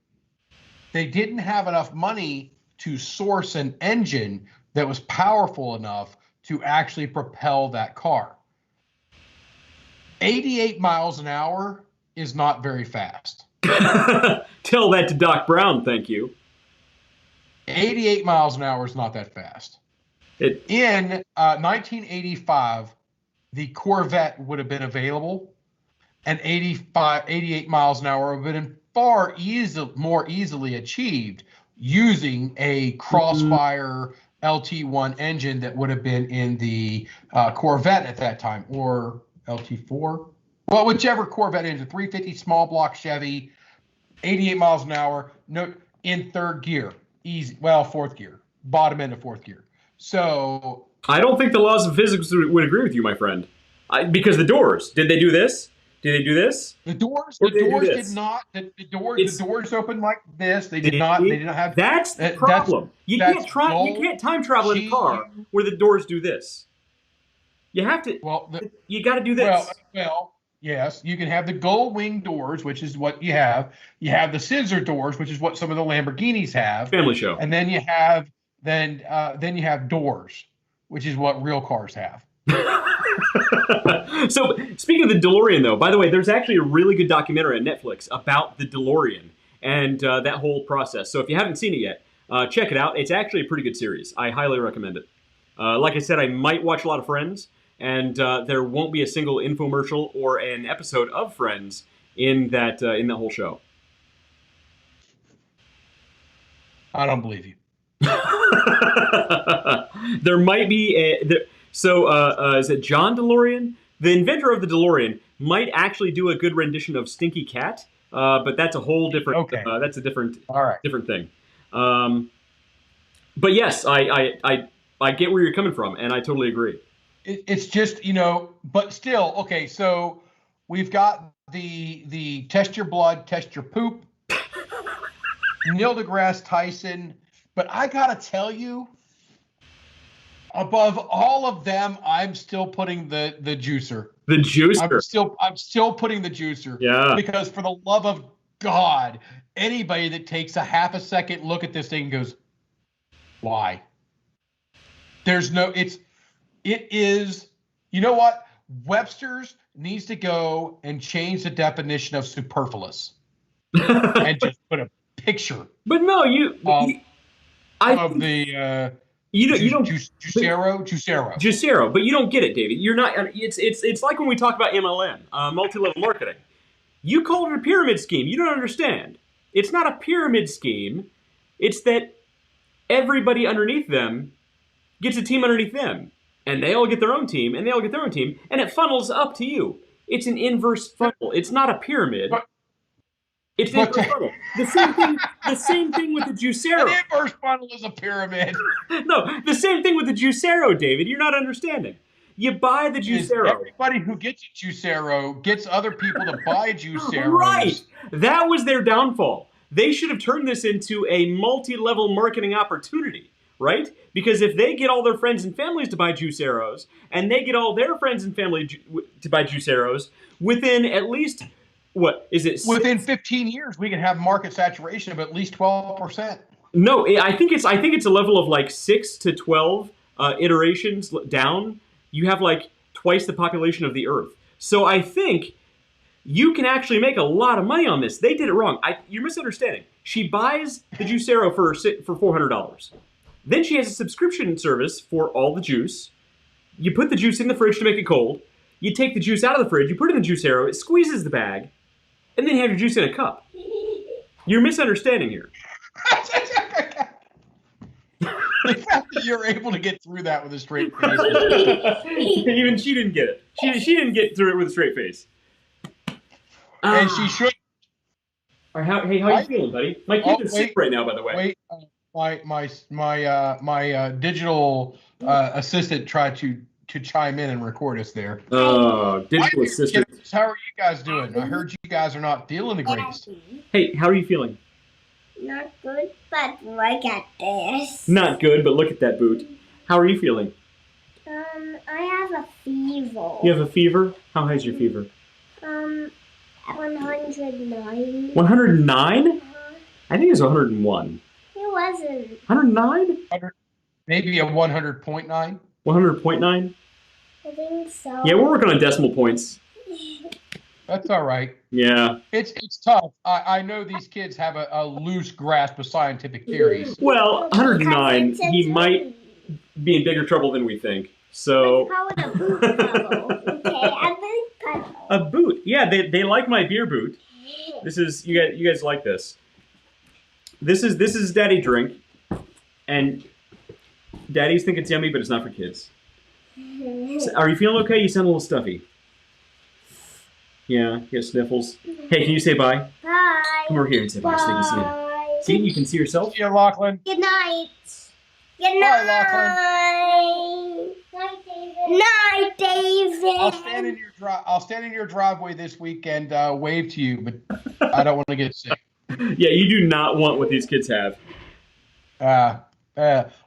they didn't have enough money to source an engine that was powerful enough to actually propel that car. 88 miles an hour is not very fast. Tell that to Doc Brown, thank you. 88 miles an hour is not that fast. In 1985, the Corvette would have been available, and 88 miles an hour would have been more easily achieved using a Crossfire LT1 engine that would have been in the Corvette at that time, or LT4. Well, whichever Corvette engine, 350 small block Chevy, 88 miles an hour, in third gear, easy. Well, fourth gear, bottom end of fourth gear. So I don't think the laws of physics would agree with you, my friend. Because the doors, did they do this? Did they do this? The doors did not. The doors opened like this. They did not. They did not have. That's the problem. You can't time travel in a car where the doors do this. You have to. Well, you got to do this. Well, yes. You can have the gull wing doors, which is what you have. You have the scissor doors, which is what some of the Lamborghinis have. Family show. And then you have then you have doors, which is what real cars have. So, speaking of the DeLorean, though, by the way, there's actually a really good documentary on Netflix about the DeLorean and that whole process. So, if you haven't seen it yet, check it out. It's actually a pretty good series. I highly recommend it. Like I said, I might watch a lot of Friends, and there won't be a single infomercial or an episode of Friends in that whole show. I don't believe you. There might be is it John DeLorean? The inventor of the DeLorean might actually do a good rendition of Stinky Cat, but that's a whole different. That's a different thing. But yes, I get where you're coming from, and I totally agree. It's just, but still, okay. So we've got the test your blood, test your poop. Neil deGrasse Tyson. But I gotta tell you, above all of them, I'm still putting the juicer. The juicer. I'm still putting the juicer. Yeah. Because for the love of God, anybody that takes a half a second look at this thing and goes, why? It is, you know what? Webster's needs to go and change the definition of superfluous and just put a picture. But no, of the You don't Juicero, but you don't get it, David. You're not. It's like when we talk about MLM, multi-level marketing. You call it a pyramid scheme. You don't understand. It's not a pyramid scheme. It's that everybody underneath them gets a team underneath them, and they all get their own team, and they all get their own team, and it funnels up to you. It's an inverse funnel. It's not a pyramid. It's an inverse funnel. The same thing with the Juicero. An inverse funnel is a pyramid. No, the same thing with the Juicero, David. You're not understanding. You buy the Juicero. Everybody who gets a Juicero gets other people to buy Juiceros. Right. That was their downfall. They should have turned this into a multi-level marketing opportunity, right? Because if they get all their friends and families to buy Juiceros, and they get all their friends and family to buy Juiceros, within at least, what is it? Within 15 years, we can have market saturation of at least 12%. No, I think it's a level of like 6 to 12 iterations down. You have like twice the population of the Earth. So I think you can actually make a lot of money on this. They did it wrong. You're misunderstanding. She buys the Juicero for $400. Then she has a subscription service for all the juice. You put the juice in the fridge to make it cold. You take the juice out of the fridge. You put it in the Juicero. It squeezes the bag. And then you have your juice in a cup. You're misunderstanding here. The fact that you're able to get through that with a straight face. Even she didn't get it. She didn't get through it with a straight face. And she should. All right, how you feeling, buddy? My kids are sick right now, by the way. Wait, my digital assistant tried to chime in and record us there. Digital assistant. Kids, how are you guys doing? I heard you guys are not feeling the greatest. Hey, how are you feeling? Not good, but look at this. Not good, but look at that boot. How are you feeling? I have a fever. You have a fever? How high is your fever? 109. 109? I think it was 101. It wasn't. 109? Maybe a 100.9. 100.9? I think so. Yeah, we're working on decimal points. That's all right. Yeah. It's tough. I know these kids have a loose grasp of scientific theories. Well, 109, he might be in bigger trouble than we think. So. Let's call it a boot puddle. Okay, a boot puddle. A boot. Yeah, they like my beer boot. This is you guys like this. This is Daddy drink, and Daddies think it's yummy, but it's not for kids. So, are you feeling okay? You sound a little stuffy. Yeah, you have sniffles. Hey, can you say bye? Bye. Come over here and say bye so they can see you. See, you can see yourself. See you, Lachlan. Good night. Good night. Night, David. Night, David. I'll stand in your driveway this week and wave to you, but I don't want to get sick. Yeah, you do not want what these kids have.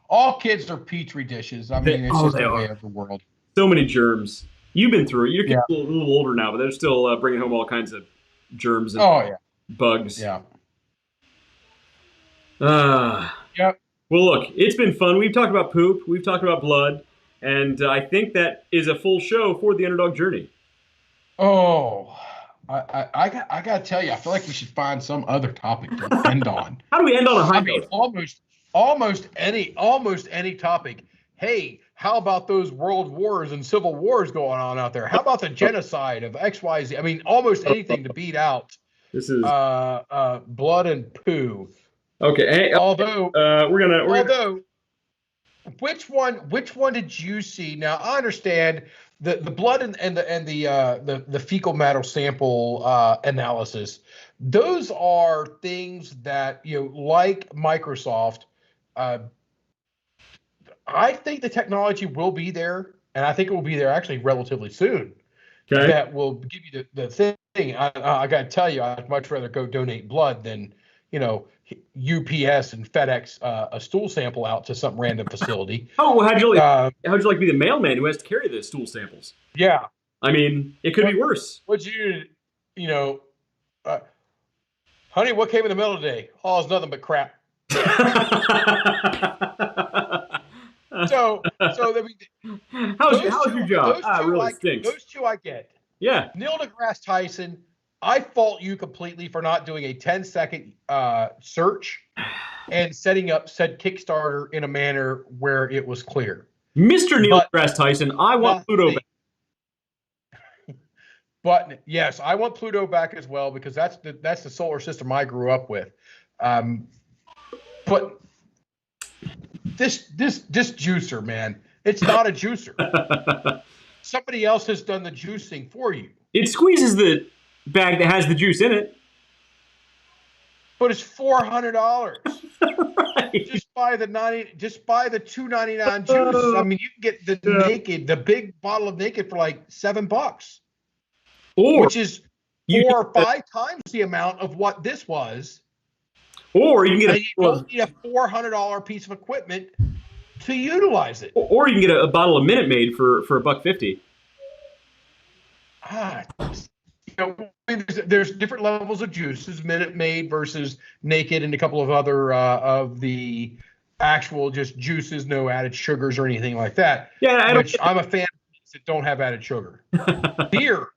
All kids are petri dishes. I mean, it's just the way of the world. So many germs. You've been through it. Your kids are a little older now, but they're still bringing home all kinds of germs and bugs. Yeah. Yep. Well, look, it's been fun. We've talked about poop. We've talked about blood. And I think that is a full show for the Underdog journey. Oh, I got to tell you, I feel like we should find some other topic to end on. How do we end on a high note? Almost any topic. Hey, how about those world wars and civil wars going on out there? How about the genocide of XYZ? I mean, almost anything to beat out this is blood and poo. Okay. Hey, although which one did you see? Now I understand the blood and the fecal matter sample analysis. Those are things that, like Microsoft. I think the technology will be there, and I think it will be there actually relatively soon. Okay. That will give you the thing. I got to tell you, I'd much rather go donate blood than, UPS and FedEx a stool sample out to some random facility. Oh, well, how'd you like to be the mailman who has to carry the stool samples? Yeah. I mean, it could be worse. What'd honey, what came in the mail today? Oh, it's nothing but crap. So how's your job? Those two really stinks. Those two I get. Yeah. Neil deGrasse Tyson, I fault you completely for not doing a 10-second search and setting up said Kickstarter in a manner where it was clear. Mr. Neil deGrasse Tyson, I want Pluto back. But yes, I want Pluto back as well because that's the solar system I grew up with. But this juicer, man, it's not a juicer. Somebody else has done the juicing for you. It squeezes the bag that has the juice in it. But it's $400. Right. Just buy the $2.99 juice. I mean, you can get the big bottle of Naked for like $7, which is 4 or 5 times the amount of what this was. Or you can get you don't need a $400 piece of equipment to utilize it. Or you can get a bottle of Minute Maid for $1.50. There's different levels of juices, Minute Maid versus Naked, and a couple of other of the actual just juices, no added sugars or anything like that. Yeah, I'm a fan of things that don't have added sugar. Beer.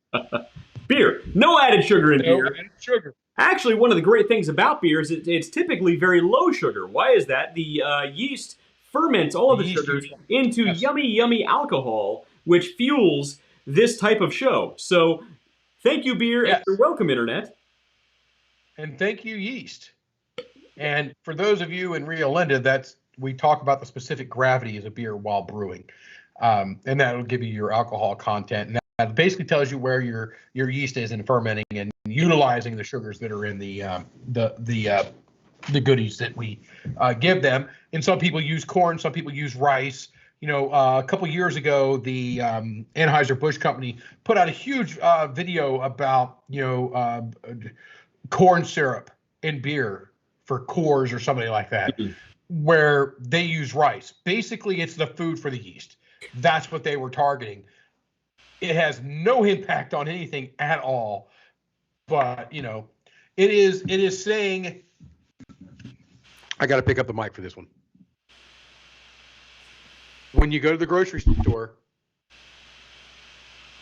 No added sugar in beer. No added sugar. Actually, one of the great things about beer is it's typically very low sugar. Why is that? The yeast ferments all of the sugars into yummy, yummy alcohol, which fuels this type of show. So thank you, beer, and you're welcome, Internet. And thank you, yeast. And for those of you in Rio Linda, we talk about the specific gravity of a beer while brewing. And that'll give you your alcohol content. And that basically tells you where your yeast is in fermenting and utilizing the sugars that are in the goodies that we give them. And some people use corn, some people use rice. A couple years ago, the Anheuser-Busch company put out a huge video about corn syrup in beer for Coors or somebody like that, where they use rice. Basically, it's the food for the yeast. That's what they were targeting. It has no impact on anything at all. But it is saying. I got to pick up the mic for this one. When you go to the grocery store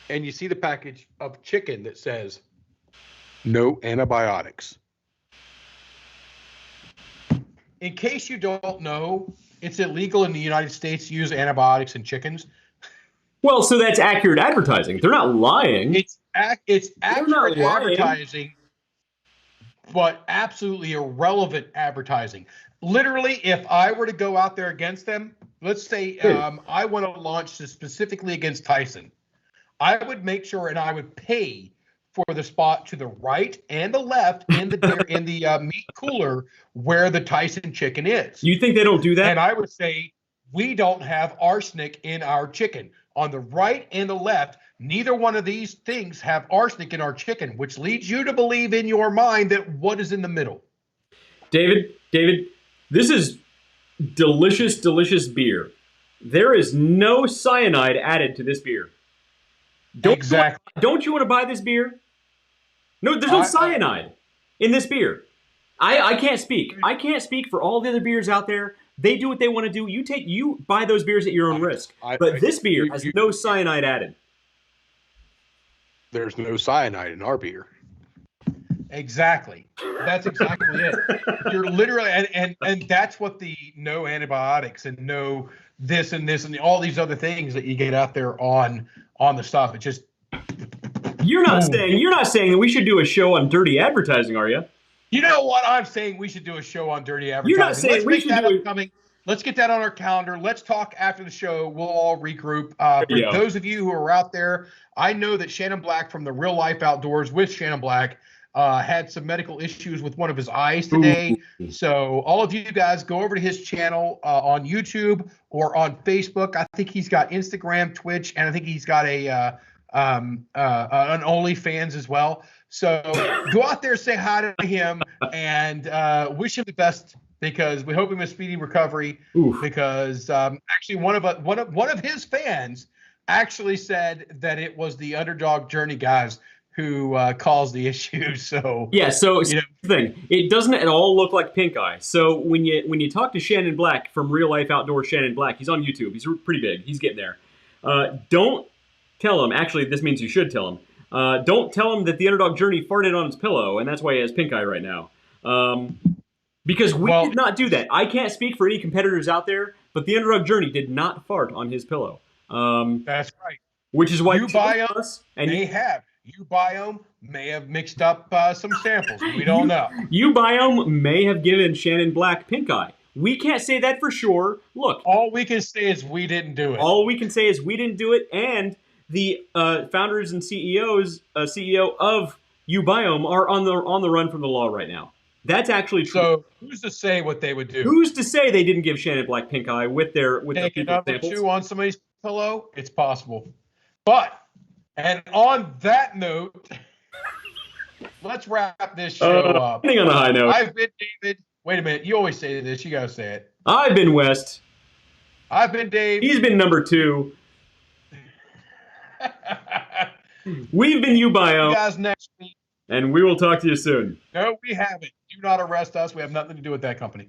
and you see the package of chicken that says no antibiotics. In case you don't know, it's illegal in the United States to use antibiotics in chickens. Well, so that's accurate advertising. They're not lying. It's accurate advertising, but absolutely irrelevant advertising. Literally, if I were to go out there against them, let's say I want to launch this specifically against Tyson, I would make sure and I would pay for the spot to the right and the left in the meat cooler where the Tyson chicken is. You think they don't do that? And I would say we don't have arsenic in our chicken. On the right and the left, neither one of these things have arsenic in our chicken, which leads you to believe in your mind that what is in the middle. David, this is delicious, delicious beer. There is no cyanide added to this beer. Exactly. Don't you want to buy this beer? No, there's no cyanide in this beer. I can't speak. I can't speak for all the other beers out there. They do what they want to do. You buy those beers at your own risk. But this beer has no cyanide added. There's no cyanide in our beer. Exactly. That's exactly it. You're literally, and that's what the no antibiotics and no this and all these other things that you get out there on the stuff. It just. You're not saying that we should do a show on dirty advertising, are you? You know what? I'm saying we should do a show on dirty advertising. You're not saying we should do upcoming. Let's get that on our calendar. Let's talk after the show. We'll all regroup. For those of you who are out there, I know that Shannon Black from the Real Life Outdoors with Shannon Black had some medical issues with one of his eyes today. Ooh. So all of you guys go over to his channel on YouTube or on Facebook. I think he's got Instagram, Twitch, and I think he's got an OnlyFans as well. So go out there, say hi to him, and wish him the best because we hope him a speedy recovery. Oof. Because actually one of his fans actually said that it was the Underdog Journey guys who caused the issue. So yeah, so the thing, it doesn't at all look like pink eye. So when you talk to Shannon Black from Real Life Outdoors, Shannon Black, he's on YouTube. He's pretty big. He's getting there. Don't tell him. Actually, this means you should tell him. Don't tell him that the Underdog Journey farted on his pillow, and that's why he has pink eye right now. Because we did not do that. I can't speak for any competitors out there, but the Underdog Journey did not fart on his pillow. That's right. Which is why Ubiome may have. Ubiome may have mixed up some samples. We don't know. Ubiome may have given Shannon Black pink eye. We can't say that for sure. Look. All we can say is we didn't do it. All we can say is we didn't do it, and the founders and CEO of Ubiome are on the run from the law right now. That's actually true. So who's to say what they would do? Who's to say they didn't give Shannon Black pink eye with their Take the another samples? chew on somebody's pillow? It's possible. But, and on that note, let's wrap this show up. Ending on a high note. I've been David. Wait a minute. You always say this. You got to say it. I've been West. I've been Dave. He's been number 2. We've been Ubiome. See you guys next week. And we will talk to you soon. No, we haven't. Do not arrest us. We have nothing to do with that company.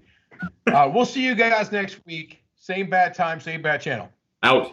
We'll see you guys next week. Same bad time, same bad channel. Out.